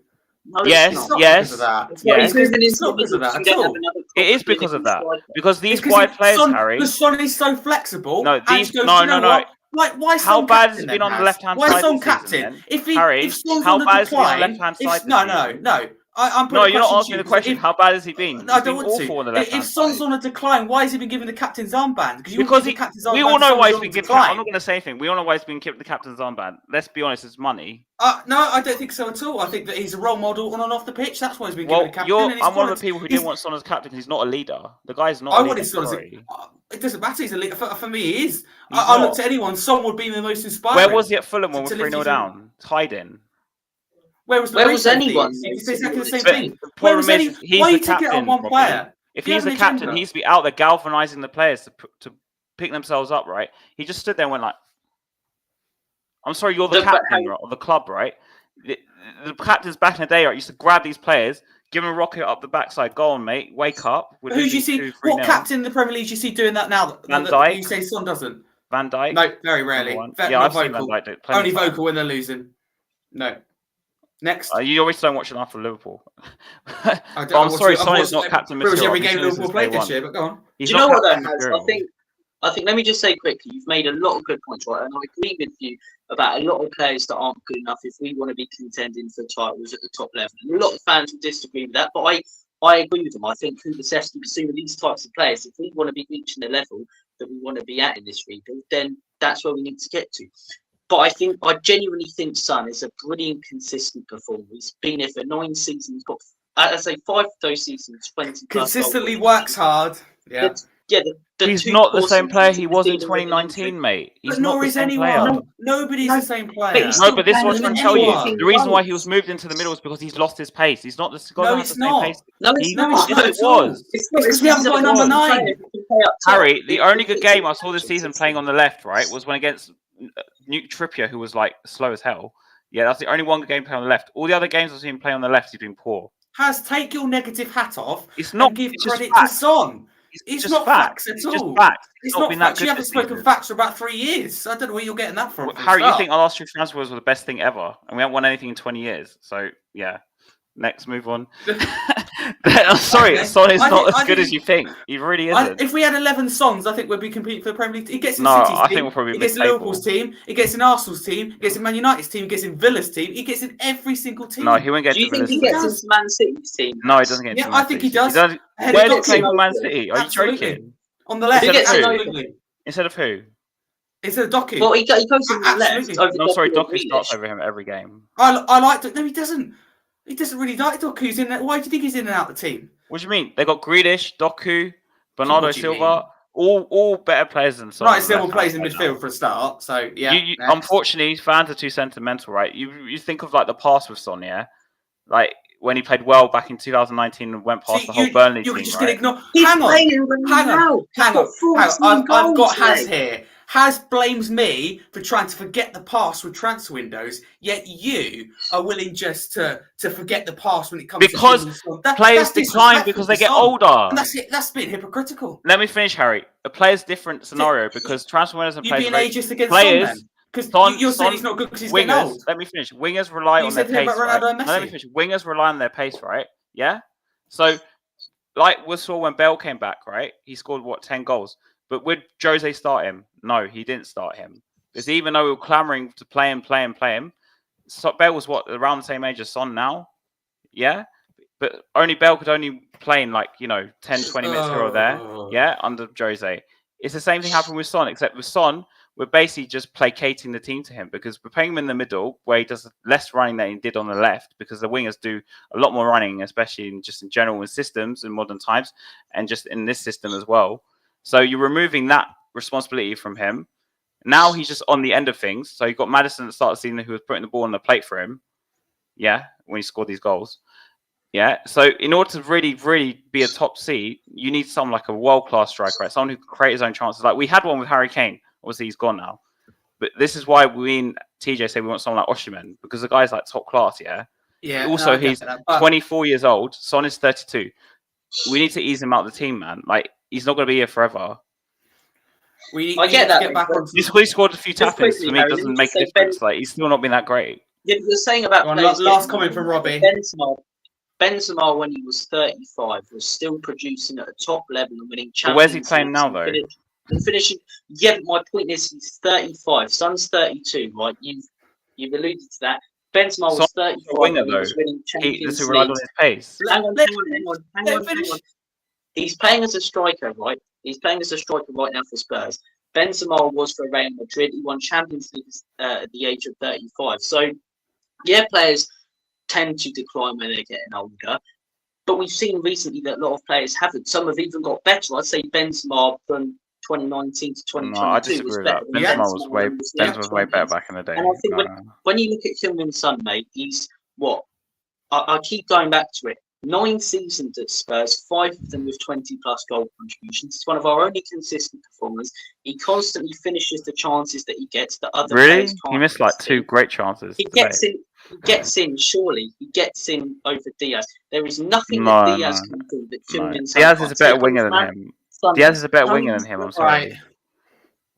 No, Yes, it's It's not. not yes, because of that. It's not. yes. He's moving It's into not the because of middle. that You at can get all. another It is proper because of clinical that. striker. Because these It's because wide players, Harry. because Son is so flexible. No, And these he goes, no, you know no, no. what? Why How Son bad has captain he been then, on the Has? left-hand Why side Son this season, captain? then? If Harry, Son's how on a bad has he been on the decline, left-hand side this no, season? I'm No, putting a you're not question to asking you the because question. How bad has he been? I He's don't been want to. awful on the left-hand If Son's side. on a decline, why has he been given the captain's armband? Because you Because wouldn't give the captain's we armband all to know someone why who's he's on a been given. decline. I'm not going to say anything. We all know why he's been given the captain's armband. Let's be honest, it's money. No, I don't think so at all. I think that he's a role model on and off the pitch. That's why he's been given Well, the captain. I'm one of the people who didn't want Son as captain because he's not a leader. The guy's not I a leader. wanted Son as Sorry. it doesn't matter. He's a leader. For me, he is. He's I not. looked at anyone. Son would be the most inspiring. Where was he at Fulham when to we're 3-0 lift down? Hiding. Where was anyone? You can say exactly the same But thing. the problem is, he's Why are the you taking it on captain, one Robbie. player? If Do you he's have the an captain, agenda? he needs to be out there galvanizing the players to pick themselves up, right? He just stood there and went like, I'm sorry, you're the captain of the club, right? The captains back in the day, right, used to grab these players, give them a rocket up the backside. Go on, mate, wake up. Who do you see? What captain in the Premier League do you see doing that now? Van Dijk. You say Son doesn't. Van Dijk. No, very rarely. Yeah, I've seen Van Dijk do it plenty Only of times. vocal when they're losing. No. Next. You always don't watch enough for Liverpool. I'm sorry, Son is not captain material. Every game Liverpool played this year, but go on. Do you know what though, Has? I think let me just say quickly, you've made a lot of good points, right? And I agree with you about a lot of players that aren't good enough if we want to be contending for titles at the top level. And a lot of fans will disagree with that, but I agree with them. I think Kulusevski, Basuma, these types of players, if we want to be reaching the level that we want to be at in this rebuild, then that's where we need to get to. But I genuinely think Son is a brilliant, consistent performer. He's been here for 9 seasons. He's got, I say, 5 of those seasons, 20 plus. Consistently works hard. Yeah. He's not the same player he was in 2019, mate. He's but nor is anyone. Nobody's the same player. No, but this is what I'm trying to tell you. anyone. The reason why he was moved into the middle is because he's lost his pace. He's not the No, it's not. pace. No, it's not. Yes, it was. It's because we haven't got a number 9. Harry, the only good game I saw this season playing on the left, right, was when against Trippier, who was like slow as hell. Yeah, that's the only one good game playing on the left. All the other games I've seen him play on the left, he's been poor. Take your negative hat off. It's not. And give it's credit just to Son. It's not facts at all. Just facts. It's not been that facts. good You haven't this spoken season. facts for about 3 years. I don't know where you're getting that from. Well, Harry, you think our last 2 transfers were the best thing ever, and we haven't won anything in 20 years. So yeah, next, move on. I'm sorry, Son is not as good as you think. He really isn't. If we had 11 Sons, I think we'd be competing for the Premier League. He gets in No, City's I team. think we'll probably He be gets in Liverpool's team. He gets in Arsenal's team. He gets in Man United's team. He gets in Villa's team. He gets in every single team. No, he won't get. Do you to think he Villa's gets into Man City's team? No, he doesn't get into Yeah, Man I think City's he does. team. Where did he play for Man City? Are you joking? On the left. Instead of who? Instead of Doku. Well, he goes on the left. No, sorry, Doku starts over him every game. I like it. No, he doesn't. He doesn't really like Doku's in there. Why do you think he's in and out of the team? What do you mean? They got Grealish, Doku, Bernardo Silva, all better players than Son. Right, Silva plays in midfield for a start. So yeah. Unfortunately, fans are too sentimental, right? You think of like the past with Son, yeah, like when he played well back in 2019 and went past the whole Burnley team. You're just right? going to ignore. Hang on. I've got Has here. Has blames me for trying to forget the past with transfer windows, yet you are willing just to forget the past when it comes to players decline because they get older. And that's it. That's being hypocritical. Let me finish, Harry. A player's different scenario because transfer windows and players. You're being ageist against players. Because you're saying he's not good because he's getting old. Let me finish. Wingers rely on their pace. Right? Let me finish. Wingers rely on their pace, right? Yeah. So, like we saw when Bale came back, right? He scored 10 goals. But would Jose start him? No, he didn't start him. Because even though we were clamouring to play him, Bale was around the same age as Son now? Yeah? But Bale could only play in 10, 20 minutes here or there. Yeah? Under Jose. It's the same thing happened with Son, except with Son, we're basically just placating the team to him because we're playing him in the middle where he does less running than he did on the left because the wingers do a lot more running, especially in general in systems in modern times and just in this system as well. So you're removing that responsibility from him. Now he's just on the end of things. So you've got Maddison at the start of the season who was putting the ball on the plate for him. Yeah, when he scored these goals. Yeah. So in order to really, really be a top seed, you need someone like a world-class striker, right? Someone who can create his own chances. Like we had one with Harry Kane. Obviously he's gone now. But this is why we and TJ say we want someone like Osimhen because the guy's like top class, yeah? Yeah. Also, he's 24 years old. Son is 32. We need to ease him out of the team, man. Like, he's not going to be here forever. I get that. He scored a few tap-ins. For me, it doesn't make a difference. Like, he's still not been that great. You're saying about Go on, players last getting comment from Robbie. Benzema, when he was 35, was still producing at a top level and winning But where's he Champions playing Leagues now, though? and finishing. Yeah, but my point is he's 35. Son's 32, right? You've alluded to that. Benzema was 35 winger, when he was though. winning Does Champions he rely on Leagues. his pace? Hang on. finish. He's playing as a striker, right? He's playing as a striker right now for Spurs. Benzema was for Real Madrid. He won Champions League at the age of 35. So, yeah, players tend to decline when they're getting older. But we've seen recently that a lot of players haven't. Some have even got better. I'd say Benzema from 2019 to 2022 No, I disagree was with better that. than Benzema Benzema was way better back in the day. And I think when you look at Heung-min Son, mate, he's what? I keep going back to it. 9 seasons at Spurs, 5 of them with 20-plus goal contributions. He's one of our only consistent performers. He constantly finishes the chances that he gets that other players can't. He missed like 2 great chances. He gets in, surely. He gets in over Diaz. There is nothing that Diaz can do that Heung-min Son Diaz is can't. a better winger than him. Diaz is a better winger than him, I'm sorry. Right.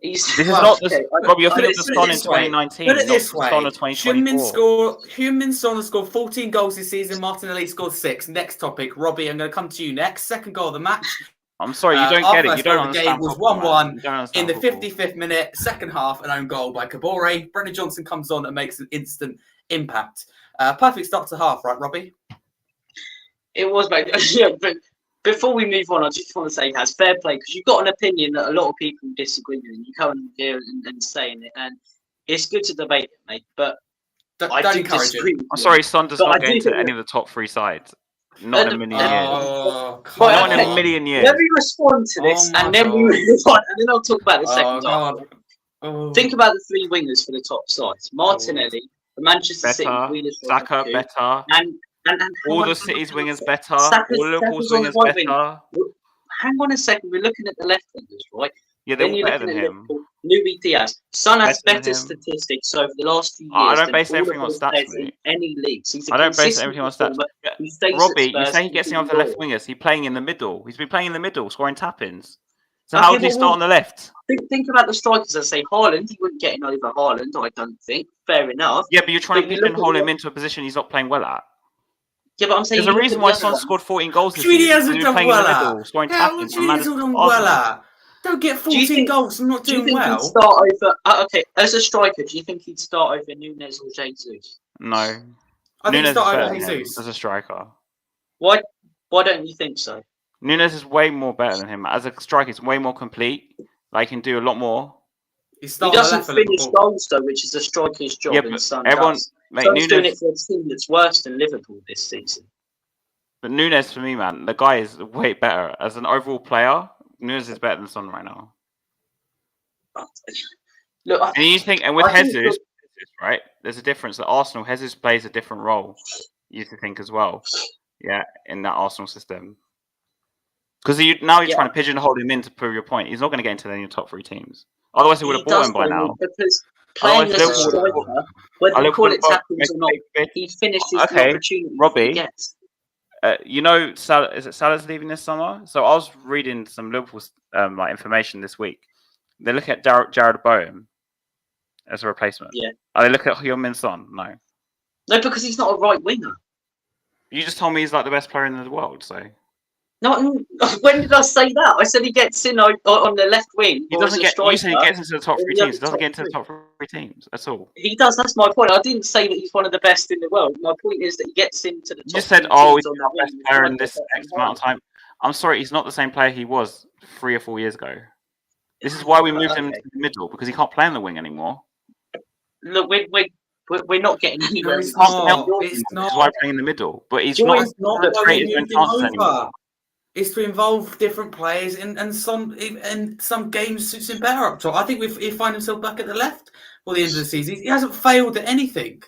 This is not the Robbie, you're thinking of the Son in 2019. Put it this way. Son in 2024. Heung-min Son has scored 14 goals this season. Martinelli scored 6. Next topic. Robbie, I'm going to come to you next. Second goal of the match. I'm sorry, you don't get it. You don't understand. The game was 1-1 in the 55th minute, second half, an own goal by Kabore. Brendan Johnson comes on and makes an instant impact. Perfect start to half, right, Robbie? It was, mate. Yeah, but before we move on, I just want to say, has fair play, because you've got an opinion that a lot of people disagree with, and you come in here and saying it, and it's good to debate it, mate. But I do disagree. I'm sorry, Son does not get into any of the top 3 sides. Not in a million years. Not in a million years. Let me respond to this, and then we move on, and then I'll talk about the second half. Think about the 3 wingers for the top sides: Martinelli, the Manchester City, Saka, better, and all the City's wingers better, all Liverpool's wingers better. Hang on a second, we're looking at the left wingers, right? Yeah, they're all better than him. Nubie Diaz. Son has better statistics over the last few years. I don't base everything on stats, mate. Any leagues. I don't base everything on stats. Robbie, you say he gets in off the left wingers. He's playing in the middle. He's been playing in the middle, scoring tap-ins. So how did he start on the left? Think about the strikers. I say Haaland. He wouldn't get in over Haaland, I don't think. Fair enough. Yeah, but you're trying to pigeonhole him into a position he's not playing well at. Yeah, but I'm saying there's a reason why Son scored 14 goals this season. He hasn't done well at. Scoring tap-ins. Don't get 14 goals and not doing well. He'd start over, okay, as a striker, do you think he'd start over Nunez or Jesus? No. I think he'd start over Jesus. As a striker. Why don't you think so? Nunez is way more better than him. As a striker, he's way more complete. Like, he can do a lot more. He doesn't finish goals, though, which is a striker's job. Yeah, but Son's doing it for a team that's worse than Liverpool this season. But Nunez, for me, man, the guy is way better. As an overall player, Nunez is better than Son right now. Look, and you think, and with Jesus, right? There's a difference. At Arsenal, Jesus plays a different role. You used to think as well, yeah, in that Arsenal system. Because now you're trying to pigeonhole him in to prove your point. He's not going to get into any of the top 3 teams. Otherwise, he would have bought him by now. Because playing as a striker, whether you call it tackles or not, he finishes the opportunity. Robbie, you know, is it Salah's leaving this summer? So I was reading some Liverpool information this week. They look at Jared Bowen as a replacement. Yeah. Are they look at Heung-min Son? No. No, because he's not a right winger. You just told me he's like the best player in the world, so. No, when did I say that? I said he gets in on the left wing. He doesn't get. You said he gets into the top 3 teams. He doesn't get into the top 3 teams. That's all. He does. That's my point. I didn't say that he's one of the best in the world. My point is that he gets into the top. You just said, "Oh, he's the best player in this X amount of time." I'm sorry, he's not the same player he was 3 or 4 years ago. This is why we moved him to the middle, because he can't play on the wing anymore. Look, we're not getting anywhere. It's not. This is why we're playing in the middle. But he's not creating his own chances anymore. Is to involve different players, and some games suits him better up top. I think if he find himself back at the left for the end of the season, he hasn't failed at anything.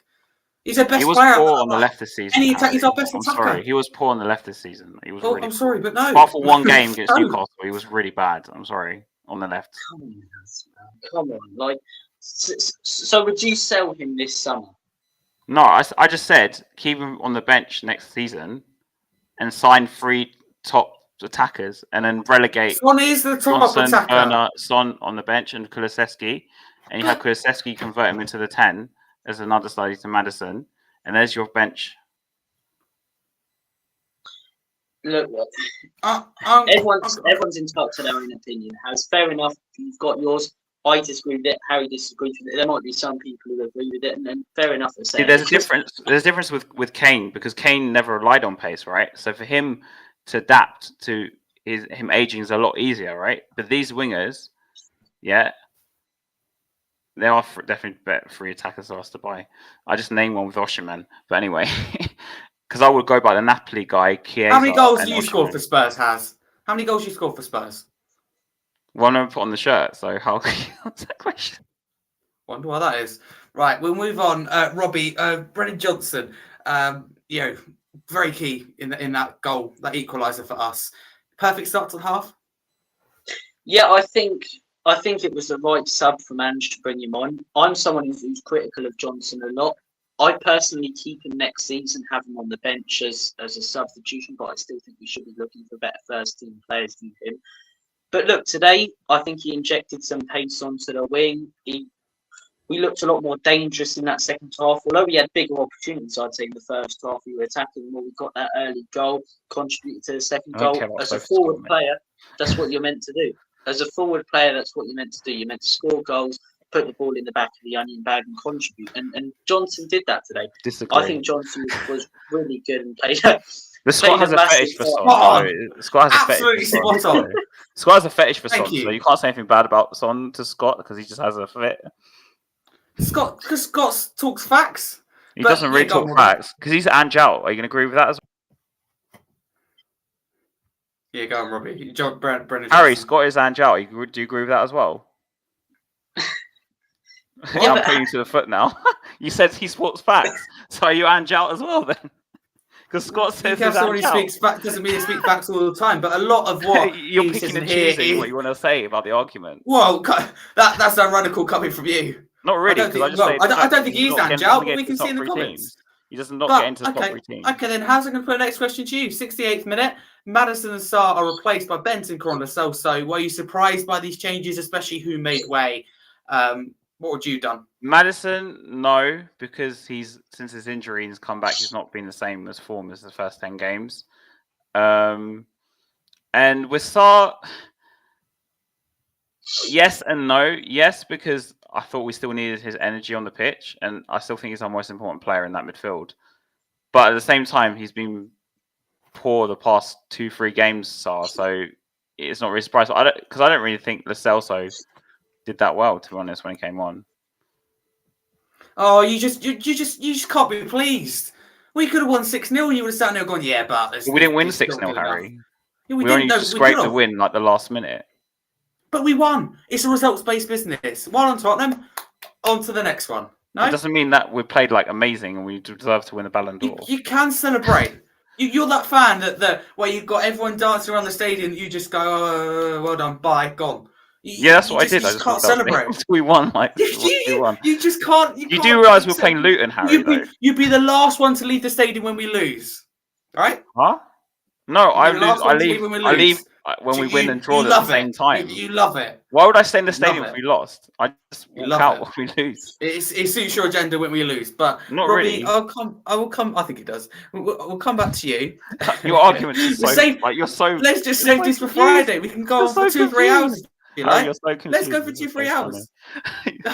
He's our best player. He was poor on the left this season. He's our best attacker. I'm sorry, he was poor on the left this season. He was really I'm sorry, but no. Apart from one game against Newcastle, he was really bad. I'm sorry, on the left. Come on, like, so would you sell him this summer? No, I just said keep him on the bench next season, and sign 3 top attackers, and then relegate Son is the top attacker. Son on the bench, and Kulusevski, and you have Kulusevski convert him into the 10, as an understudy to Maddison, and there's your bench. Look, everyone's entitled to their own opinion. Has fair enough. You've got yours. I disagree with it. Harry disagrees with it. There might be some people who agree with it, and then fair enough. See, there's a difference. There's a difference with Kane, because Kane never relied on pace, right? So for him to adapt to him aging is a lot easier, right? But these wingers, yeah, they are definitely better free attackers for us to buy. I just named one with Osimhen, but anyway, because I would go by the Napoli guy. Chiesa. How many goals do you score for Spurs, Has? How many goals you score for Spurs? One I put on the shirt, so how what's that question? Wonder why that is. Right, we'll move on. Robbie, Brennan Johnson, very key in that goal, that equaliser for us. Perfect start to the half. Yeah, I think it was the right sub from Ange to bring him on. I'm someone who's critical of Johnson a lot. I personally keep him next season, have him on the bench as a substitution, but I still think we should be looking for better first team players than him. But look, today, I think he injected some pace onto the wing. We looked a lot more dangerous in that second half. Although we had bigger opportunities, I'd say, in the first half. We were attacking more. We got that early goal, contributed to the second goal. As a forward player, that's what you're meant to do. As a forward player, that's what you're meant to do. You're meant to score goals, put the ball in the back of the onion bag and contribute. And Johnson did that today. Disagree. I think Johnson was really good and played. The squad has a fetish for Son. The squad has a fetish for Son. The squad has a fetish for Son, so you can't say anything bad about Son to Scott because he just has a fit. Scott talks facts. He doesn't really talk facts because he's Angel. Are you going to agree with that as well? Yeah, go on, Robbie. Brennan Harry, Scott is Angel. Do you agree with that as well? I'm putting you to the foot now. You said he sports facts, so are you Angel as well then? Because Scott says someone who speaks facts doesn't mean they speak facts all the time, but a lot of what you're picking and choosing what you want to say about the argument. Well, that's ironical coming from you. Not really, because I don't think he's Angel, but we can see in the comments. He does not get into the top 3 teams. Okay, then how's it going to put the next question to you? 68th minute, Maddison and Sarr are replaced by Bentancur on the so. Were you surprised by these changes, especially who made way? What would you done? Maddison, no, because since his injury and his comeback, he's not been the same as form as the first 10 games. And with Sarr, yes and no. Yes, because I thought we still needed his energy on the pitch, and I still think he's our most important player in that midfield. But at the same time, he's been poor the past 2-3 games, Sarr, so it's not really surprising. Because I don't really think Lo Celso did that well, to be honest, when he came on. Oh, you just can't be pleased. We could have won 6-0 and you would have sat there going, yeah, but... We didn't win 6-0, Harry. Yeah, we only just scraped the win like the last minute. But we won. It's a results-based business. One on Tottenham, on to the next one. No? It doesn't mean that we played like amazing and we deserve to win the Ballon d'Or. You can celebrate. You're that fan where you've got everyone dancing around the stadium, you just go, oh, well done, bye, gone. That's what I did. You just can't celebrate. We won. We won. You just can't. You do realise we're playing Luton, Harry, you'd be the last one to leave the stadium when we lose. Right? Huh? No, I leave when we win and draw at the same time. You love it. Why would I stay in the stadium if we lost? I just walk out when we lose. It suits your agenda when we lose, but not Robbie, really. I will come. I think it does. We'll come back to you. Your argument is so you're so. Let's just save this for Friday. We can go on for 2-3 hours. Like. So let's go for 2-3 hours.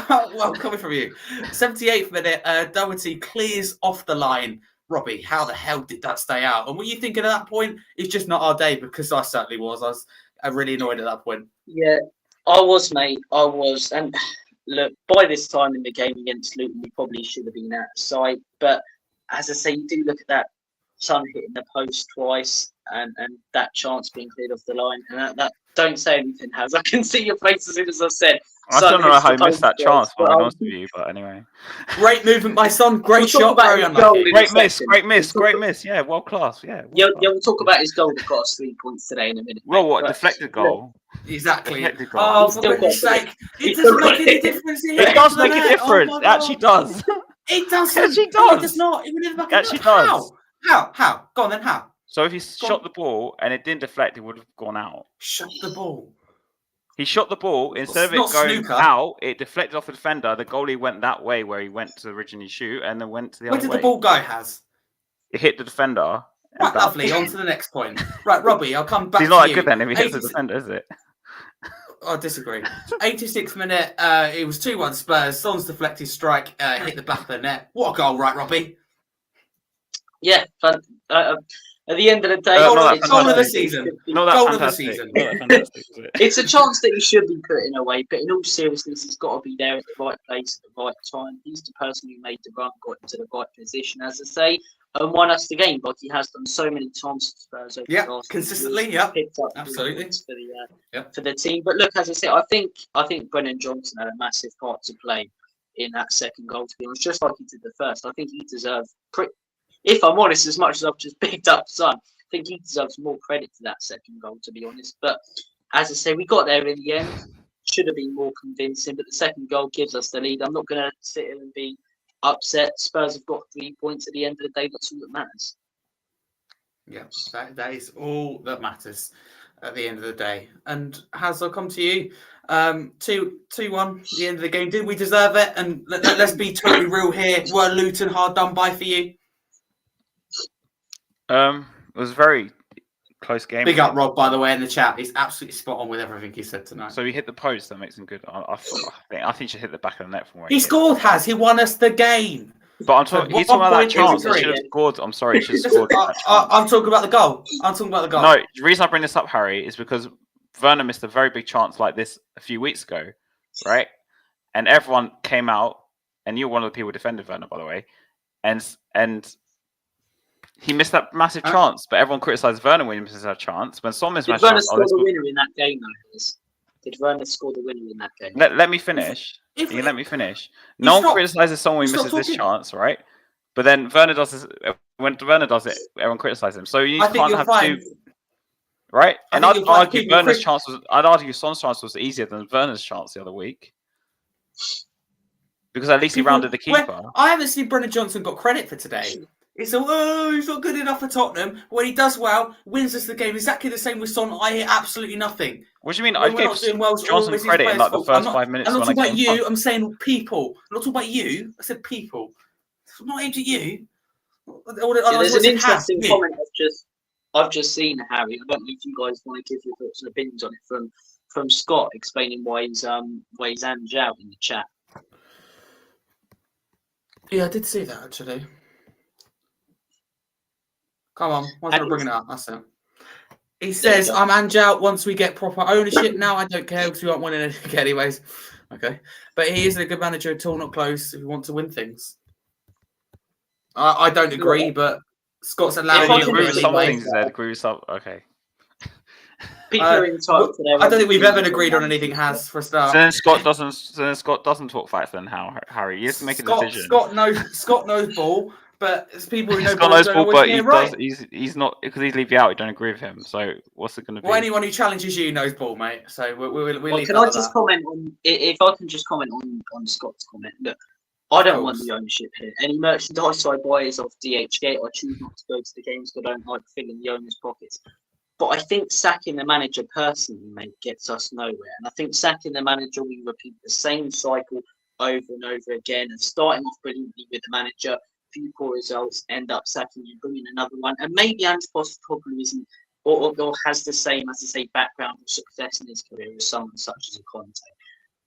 Well, coming from you. 78th minute, Doherty clears off the line. Robbie, how the hell did that stay out? And were you thinking at that point, it's just not our day? Because I certainly was. I was really annoyed at that point. Yeah, I was, mate. I was. And look, by this time in the game against Luton, we probably should have been outside. But as I say, you do look at that Son hitting the post twice and that chance being cleared off the line. And that don't say anything, Has. I can see your face as soon as I said. I don't know how he missed that chance, to be honest with you, but anyway. Great movement by Son, great shot, very unlucky. Great miss, yeah, world class, yeah. We'll talk about his goal that got us 3 points today in a minute. Well, what, deflected goal? Exactly. Deflected goal. Oh, for goodness sake. It doesn't make any difference. It does make a difference, it actually does. It doesn't. It actually does. It does not. It actually does. How? Go on then, how? So if he shot the ball and it didn't deflect, it would have gone out. Shot the ball. He shot the ball, instead of it not going snooker. out, it deflected off the defender. The goalie went that way where he went to originally shoot, and then went to the Where other did way. the ball go, Has? It hit the defender. Right, lovely. On to the next point. Right, Robbie, I'll come back He's to not that you. good then if he hits the defender, is it? I disagree. 86th minute, it was 2-1 Spurs. Son's deflected strike hit the back of the net. What a goal, right, Robbie? Yeah, but at the end of the day, goal it's of the season. Not that Goal fantastic. of the season. Not that fantastic, was it? It's a chance that he should be putting away, but in all seriousness, he's got to be there at the right place at the right time. He's the person who made the run, got into the right position, as I say, and won us the game, like he has done so many times for Spurs over the last consistently, years. yeah, Picked up absolutely for the team. But look, as I said, I think Brennan Johnson had a massive part to play in that second goal. To be honest, just like he did the first, I think he deserved. If I'm honest, as much as I've just picked up Son, I think he deserves more credit to that second goal, to be honest. But as I say, we got there in the end. Should have been more convincing, but the second goal gives us the lead. I'm not going to sit here and be upset. Spurs have got 3 points at the end of the day. That's all that matters. Yeah, that is all that matters at the end of the day. And Has, I'll come to you. 2-1 the end of the game. Did we deserve it? And let's be totally real here. Were Luton hard done by for you? It was a very close game. Big up Rob, by the way, in the chat. He's absolutely spot on with everything he said tonight. So he hit the post. That makes him good. I think he should hit the back of the net from where he scored. Has he won us the game? But I'm talking. He's talking about that chance. He should have scored. I'm sorry. He should have scored. I'm talking about the goal. No, the reason I bring this up, Harry, is because Werner missed a very big chance like this a few weeks ago, right? And everyone came out, and you're one of the people who defended Werner, by the way, and he missed that massive chance. But everyone criticised Werner when he misses that chance. When Son missed that chance, Werner score the winner in that game, though? Did Werner score the winner in that game? Let me finish. Let me finish. No one criticises someone who misses this chance, right? But then Werner does this. When Werner does it, everyone criticises him. So you can't have two, right? And I'd argue Werner's chance was. I'd argue Son's chance was easier than Werner's chance the other week, because at least he rounded the keeper. I haven't seen Brennan Johnson got credit for today. It's he's not good enough for Tottenham. When he does well, wins us the game. Exactly the same with Son. I hear absolutely nothing. What do you mean? I gave Johnson credit in like the first 5 minutes. I'm not talking about you. I'm saying people. I'm not talking about you. I said people. I'm not aimed at you. There's an interesting comment I've just seen, Harry. I don't know if you guys want to give your thoughts and opinions on it from Scott, explaining why he's out in the chat. Yeah, I did see that actually. Come on, why don't I bring it up? That's it. He says, I'm Anjou once we get proper ownership. Now I don't care because we aren't winning anything anyways. Okay. But he isn't a good manager at all, not close if we want to win things. I don't agree, but Scott's allowed to agree with some things. Agree with some. Okay. People are entitled to their I don't think we've ever agreed on anything, Has, for a start. So then Scott doesn't talk facts then, how, Harry? You have to make a decision. Scott knows ball. But it's people who know Scott knows ball, but he's not, because he's leave you out. You don't agree with him. So what's it going to be? Well, anyone who challenges you knows ball, mate. So we'll leave can I just comment on? If I can just comment on Scott's comment. Look, I don't want the ownership here. Any merchandise I buy is off DHgate. I choose not to go to the games because I don't like filling the owner's pockets. But I think sacking the manager personally, mate, gets us nowhere. And I think sacking the manager, we repeat the same cycle over and over again, and starting off brilliantly with the manager. Few poor results, end up sacking you, bringing another one, and maybe Ange Postecoglou isn't or has the same, as I say, background of success in his career as someone such as a Conte.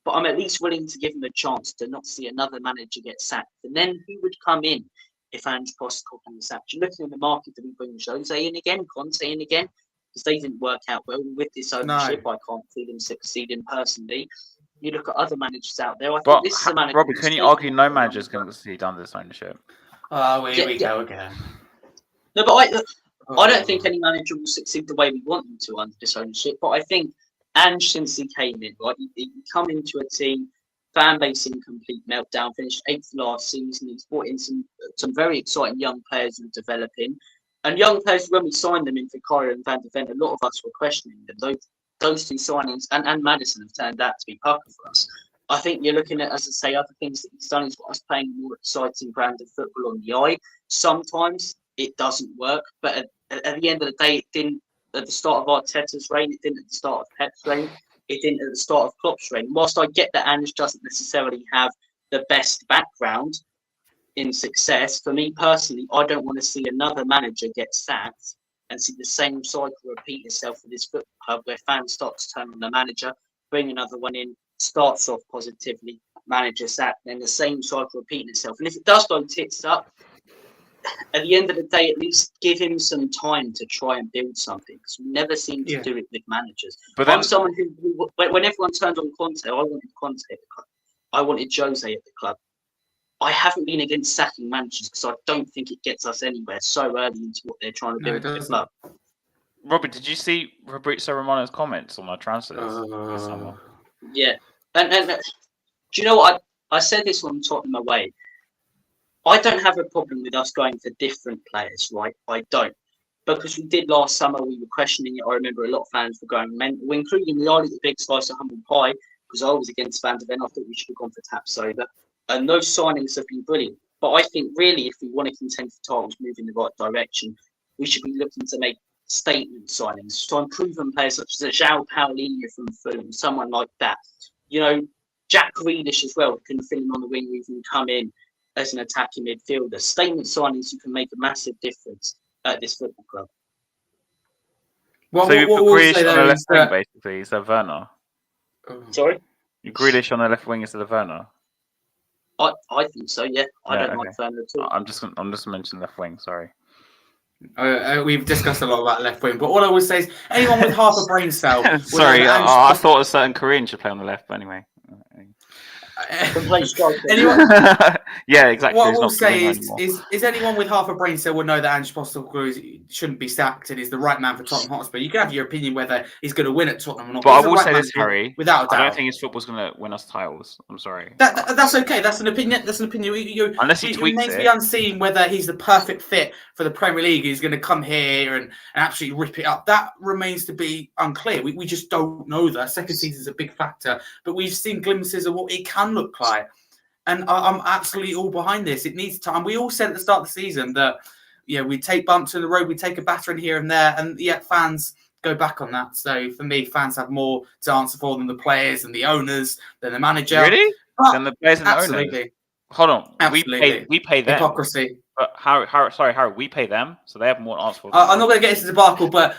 But I'm at least willing to give him a chance to not see another manager get sacked. And then who would come in if Ange Postecoglou was sacked? You're looking at the market that we bring Jose in again, Conte in again, because they didn't work out well with this ownership. I can't see them succeeding personally. You look at other managers out there. I think this is a manager. Robbie, can you argue no manager's going to succeed under this ownership? Oh, here we go again. No, but I don't think any manager will succeed the way we want them to under this ownership. But I think Ange, since he came in, right, he come into a team, fan base in complete meltdown, finished 8th last season. He's brought in some very exciting young players who are developing. And young players, when we signed them in Vicario and Van de Ven, a lot of us were questioning them. Those two signings and Maddison have turned out to be pucker for us. I think you're looking at, as I say, other things that he's done is got us playing a more exciting brand of football on the eye. Sometimes it doesn't work, but at the end of the day, it didn't at the start of Arteta's reign, it didn't at the start of Pep's reign. it didn't at the start of Klopp's reign. Whilst I get that Ange doesn't necessarily have the best background in success, for me personally, I don't want to see another manager get sacked and see the same cycle repeat itself for this football club, where fans start to turn on the manager, bring another one in, starts off positively, manager sacked, then the same cycle repeating itself. And if it does go tits up, at the end of the day, at least give him some time to try and build something, because we never seem to do it with managers. But then, I'm someone who, when everyone turned on Conte, I wanted Conte at the club. I wanted Jose at the club. I haven't been against sacking managers because I don't think it gets us anywhere so early into what they're trying to build with the club. Robbie, did you see Fabrizio Romano's comments on our transfers this summer? Yeah. And do you know what? I said this on Tottenham away. I don't have a problem with us going for different players, right? I don't. Because we did last summer, we were questioning it. I remember a lot of fans were going mental, including me. I ate the big slice of humble pie because I was against Van de Ven. I thought we should have gone for Tapsoba. And those signings have been brilliant. But I think really, if we want to contend for titles, move in the right direction, we should be looking to make statement signings. So unproven players such as João Paulinho from Fulham, someone like that. You know, Jack Grealish as well can fill in on the wing, even come in as an attacking midfielder. Statement signings who can make a massive difference at this football club. Well, so you put Grealish on the left wing, basically, instead of Werner? Sorry? You Grealish on the left wing instead of Werner? I think so, yeah. I don't like Werner at all. I'm just mentioning left wing, sorry. We've discussed a lot about left wing, but all I would say is anyone with half a brain cell. Sorry, I thought a certain Korean should play on the left, but anyway. Anyone, yeah, exactly. What I will say is anyone with half a brain cell will know that Ange Postecoglou shouldn't be sacked and is the right man for Tottenham Hotspur. You can have your opinion whether he's going to win at Tottenham or not. But I will say this, Harry, without a doubt. I don't think his football's going to win us titles. I'm sorry. That's okay. That's an opinion. That's an opinion. Unless he tweaks remains to be unseen whether he's the perfect fit for the Premier League. He's going to come here and absolutely rip it up. That remains to be unclear. We just don't know that. Second season is a big factor, but we've seen glimpses of what it can look like. And I'm absolutely all behind this. It needs time. We all said at the start of the season that, we take bumps in the road, we take a battering here and there, and yet fans go back on that. So for me, fans have more to answer for than the players and the owners, than the manager. Really? Than the players and the owners? Hold on. Absolutely. We pay them. Hypocrisy. But Harry, we pay them, so they have more to answer for. I'm not going to get into the debacle, but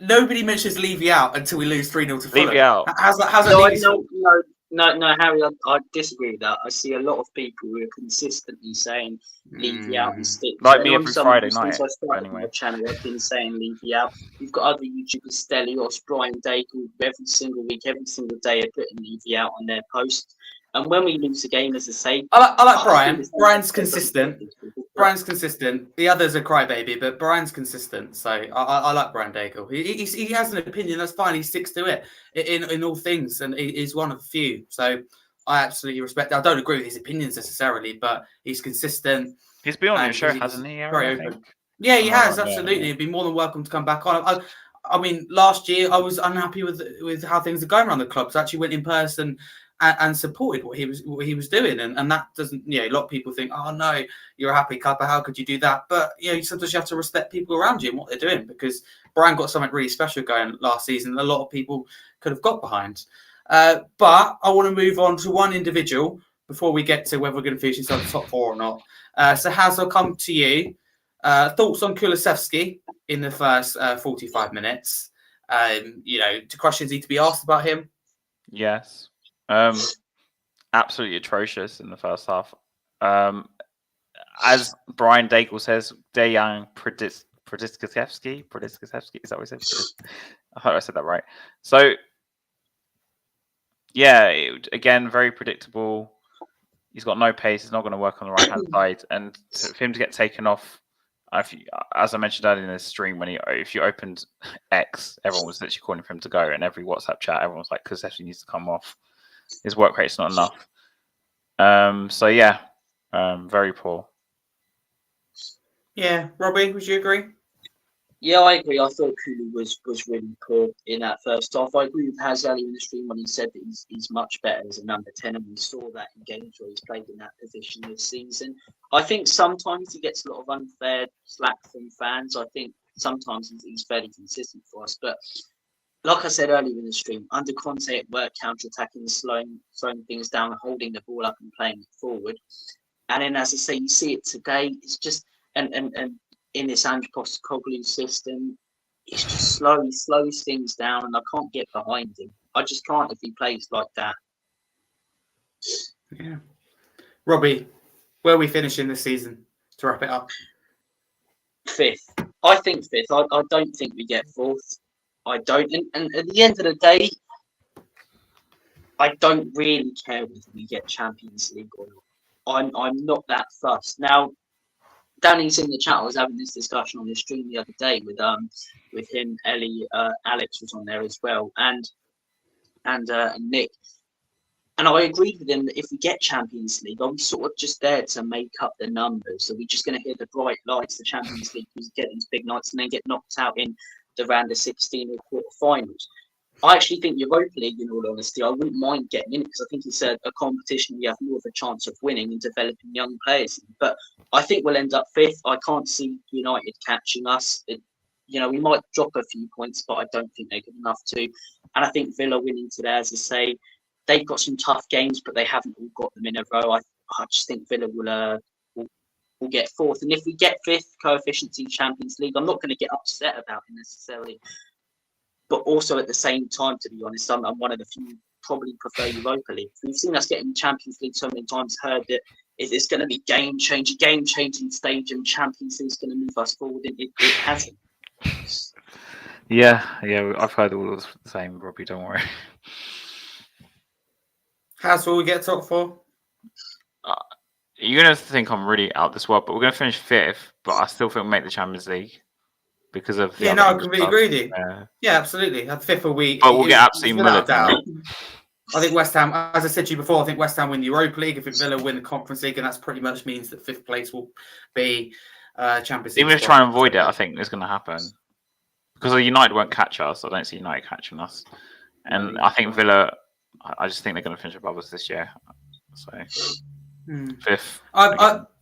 nobody mentions Levy out until we lose 3-0 to Fulham. Levy out. How's that? No, Harry, I disagree with that. I see a lot of people who are consistently saying Levy out and stick. Like me every Friday night. Since I started my channel, I've been saying Levy out. You've got other YouTubers, Stelios, Brian Daigle, every single week, every single day are putting Levy out on their posts. And when we lose a game, as I say, I like Brian. Brian's consistent. Brian's consistent. The others are crybaby, but Brian's consistent. So I like Brian Daigle. He has an opinion. That's fine. He sticks to it in all things, and he's one of the few. So I absolutely respect it. I don't agree with his opinions necessarily, but he's consistent. He's been on your show, hasn't he? Very open. Yeah, he has. Absolutely. Yeah. He'd be more than welcome to come back on. I mean, last year I was unhappy with how things are going around the club. So I actually went in person and supported what he was doing, and that doesn't. A lot of people think, oh no, you're a happy couple, how could you do that? But sometimes you have to respect people around you and what they're doing, because Brian got something really special going last season. A lot of people could have got behind. But I want to move on to one individual before we get to whether we're going to finish inside the top four or not. So Haz, I'll come to you. Thoughts on Kulusevski in the first 45 minutes? Do questions need to be asked about him? Yes. Absolutely atrocious in the first half. As Brian Daigle says, Dejan Prodiskasevsky. Is that what he said? I hope I said that right. So, again, very predictable. He's got no pace. He's not going to work on the right-hand side. And for him to get taken off, as I mentioned earlier in the stream, if you opened X, everyone was literally calling for him to go. And every WhatsApp chat, everyone was like, Kulusevski needs to come off. His work rate's not enough. Very poor. Yeah, Robbie, would you agree? Yeah, I agree. I thought Kulu was really poor in that first half. I agree with Haz earlier in the stream when he said that he's much better as a number 10, and we saw that in games where he's played in that position this season. I think sometimes he gets a lot of unfair slack from fans. I think sometimes he's fairly consistent for us, but like I said earlier in the stream, under Conte it worked counter-attacking, throwing things down, holding the ball up and playing it forward. And then, as I say, you see it today. It's just and in this Ange Postecoglou system, it's just slows things down, and I can't get behind him. I just can't if he plays like that. Yeah, Robbie, where are we finishing this season to wrap it up? 5th. I think 5th. I don't think we get 4th. I don't. And at the end of the day, I don't really care whether we get Champions League or not. I'm not that fussed. Now, Danny's in the chat. I was having this discussion on the stream the other day with him, Ellie, Alex was on there as well, and Nick. And I agreed with him that if we get Champions League, I'm sort of just there to make up the numbers. So we're just going to hear the bright lights, the Champions League, we get these big nights and then get knocked out in the round of 16 or quarterfinals. I actually think Europa League, in all honesty, I wouldn't mind getting in it because I think it's a competition we have more of a chance of winning and developing young players. But I think we'll end up 5th. I can't see United catching us. We might drop a few points, but I don't think they're good enough to. And I think Villa winning today, as I say, they've got some tough games, but they haven't all got them in a row. I just think Villa will get 4th. And if we get 5th, coefficient in Champions League, I'm not going to get upset about it necessarily. But also at the same time, to be honest, I'm one of the few probably prefer Europa League. We've seen us get in Champions League so many times, heard that it's going to be game-changing stage and Champions League is going to move us forward. It hasn't. Yeah, I've heard all of the same, Robbie, don't worry. How's will we get top 4? You're going to think I'm really out this world, but we're going to finish 5th, but I still think we'll make the Champions League because of the I completely agree with you. Yeah, absolutely. At 5th a week. But we'll get absolutely mullered. I think West Ham, as I said to you before, I think West Ham win the Europa League. I think Villa win the Conference League, and that pretty much means that 5th place will be Champions League. Even if try and avoid it, I think it's going to happen. Because United won't catch us. I don't see United catching us. And I think Villa, I just think they're going to finish above us this year. So, 5th.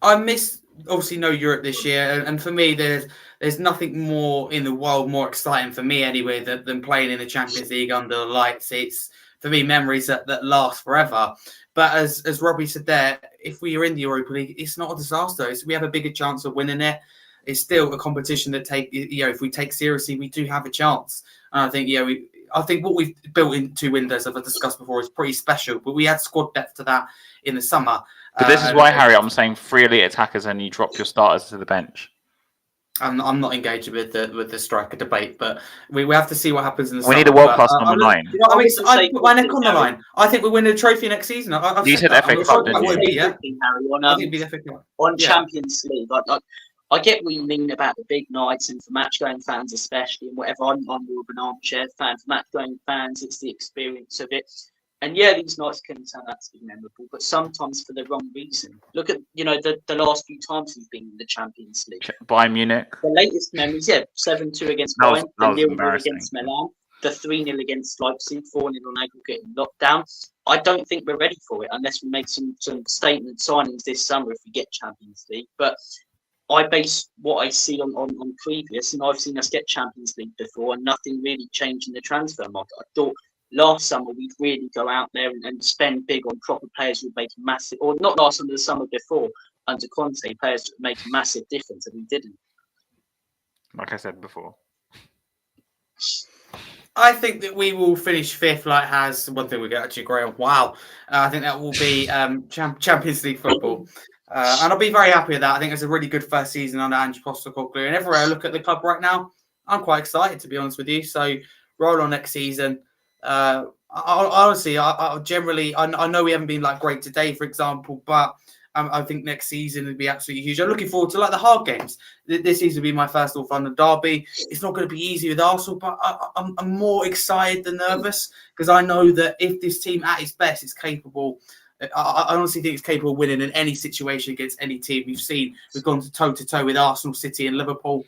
I miss, obviously, no Europe this year. And for me, there's nothing more in the world more exciting for me anyway than playing in the Champions League under the lights. It's, for me, memories that last forever. But as Robbie said there, if we are in the Europa League, it's not a disaster. We have a bigger chance of winning it. It's still a competition that if we take seriously, we do have a chance. And I think, I think what we've built in 2 windows, as I discussed before, is pretty special. But we had squad depth to that in the summer. But this is why, Harry, I'm saying 3 elite attackers and you drop your starters to the bench. I'm not engaged with the striker debate, but we have to see what happens in the We summer. need a world-class number 9. I put my neck on the line. I think we win the trophy next season. You said FA Cup, didn't you? On Champions League, I get what you mean about the big nights and for match-going fans especially and whatever. I'm more of an armchair fan. For match-going fans, it's the experience of it. And yeah, these nights can turn out to be memorable, but sometimes for the wrong reason. Look at, the last few times we've been in the Champions League. Bayern Munich. The latest memories, 7-2 against Bayern, the 0-0 against Milan, the 3-0 against Leipzig, 4-0 on aggregate in lockdown. I don't think we're ready for it unless we make some statement signings this summer if we get Champions League. But I base what I see on previous, and I've seen us get Champions League before and nothing really changed in the transfer market. I thought last summer we'd really go out there and spend big on proper players who would make a massive, or not last summer, the summer before, under Conte, players who would make a massive difference, and we didn't. Like I said before. I think that we will finish 5th, like has one thing we get actually agree on. Wow. I think that will be Champions League football. And I'll be very happy with that. I think it's a really good first season under Ange Postecoglou. And everywhere I look at the club right now, I'm quite excited, to be honest with you. So roll on next season. Honestly, I generally, I know we haven't been like great today, for example, but I think next season would be absolutely huge. I'm looking forward to like the hard games. This season will be my first North London derby. It's not going to be easy with Arsenal, but I'm more excited than nervous because I know that if this team at its best is capable, I honestly think it's capable of winning in any situation against any team. We've gone toe-to-toe with Arsenal, City and Liverpool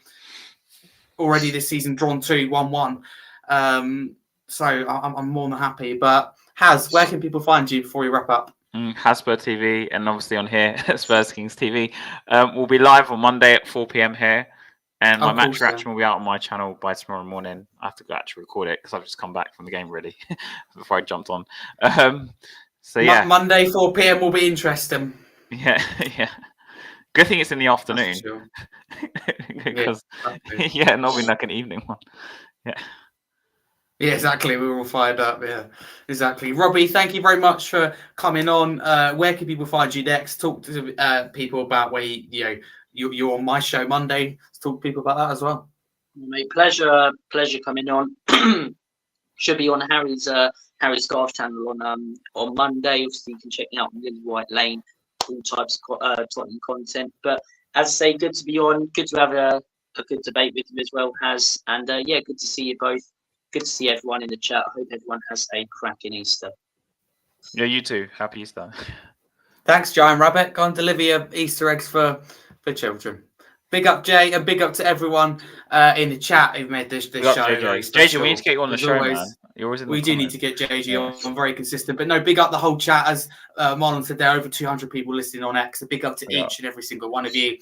already this season, drawn 2-1-1. So I'm more than happy. But Haz, where can people find you before we wrap up? Hotspur TV, and obviously on here, Spurs Kings TV. We'll be live on Monday at 4 p.m. here. And my Of match course, reaction will be out on my channel by tomorrow morning. I have to go actually record it because I've just come back from the game really before I jumped on. So yeah, Monday 4 p.m. will be interesting. yeah, yeah. Good thing it's in the afternoon Sure. because Yeah, not being like an evening one. Yeah, exactly. We were all fired up. Yeah, exactly. Robbie, thank you very much for coming on. Where can people find you next? Talk to people about where you're on my show Monday. Let's talk to people about that as well. Mate, pleasure coming on. Should be on Harry's Golf channel on Monday. Obviously, you can check me out on Lily White Lane, all types of Tottenham content. But as I say, good to be on. Good to have a good debate with you as well, Has. And yeah, good to see you both. Good to see everyone in the chat. I hope everyone has a cracking Easter. Yeah, you too. Happy Easter. Thanks, Giant Rabbit. Go and deliver your Easter eggs for children. Big up, Jay, and big up to everyone in the chat who've made this show very special. JJ, we need to get you on the show, always, man. You're always in the we do comments. need to get JJ on, very consistent. But no, big up the whole chat. As Marlon said, there are over 200 people listening on X. So big up to each and every single one of you.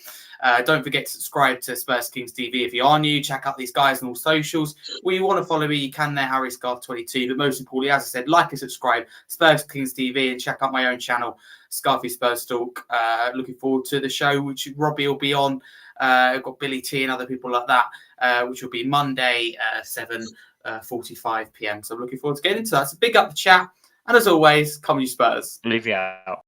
Don't forget to subscribe to Spurs Kings TV if you are new. Check out these guys on all socials. Well, you want to follow me, you can there, Harry Scarf 22. But most importantly, as I said, like and subscribe, Spurs Kings TV, and check out my own channel, Scarfy Spurs Talk. Looking forward to the show, which Robbie will be on. I've got Billy T and other people like that, which will be Monday, 7:45 p.m. So I'm looking forward to getting into that. So big up the chat. And as always, come you Spurs. Leave you out.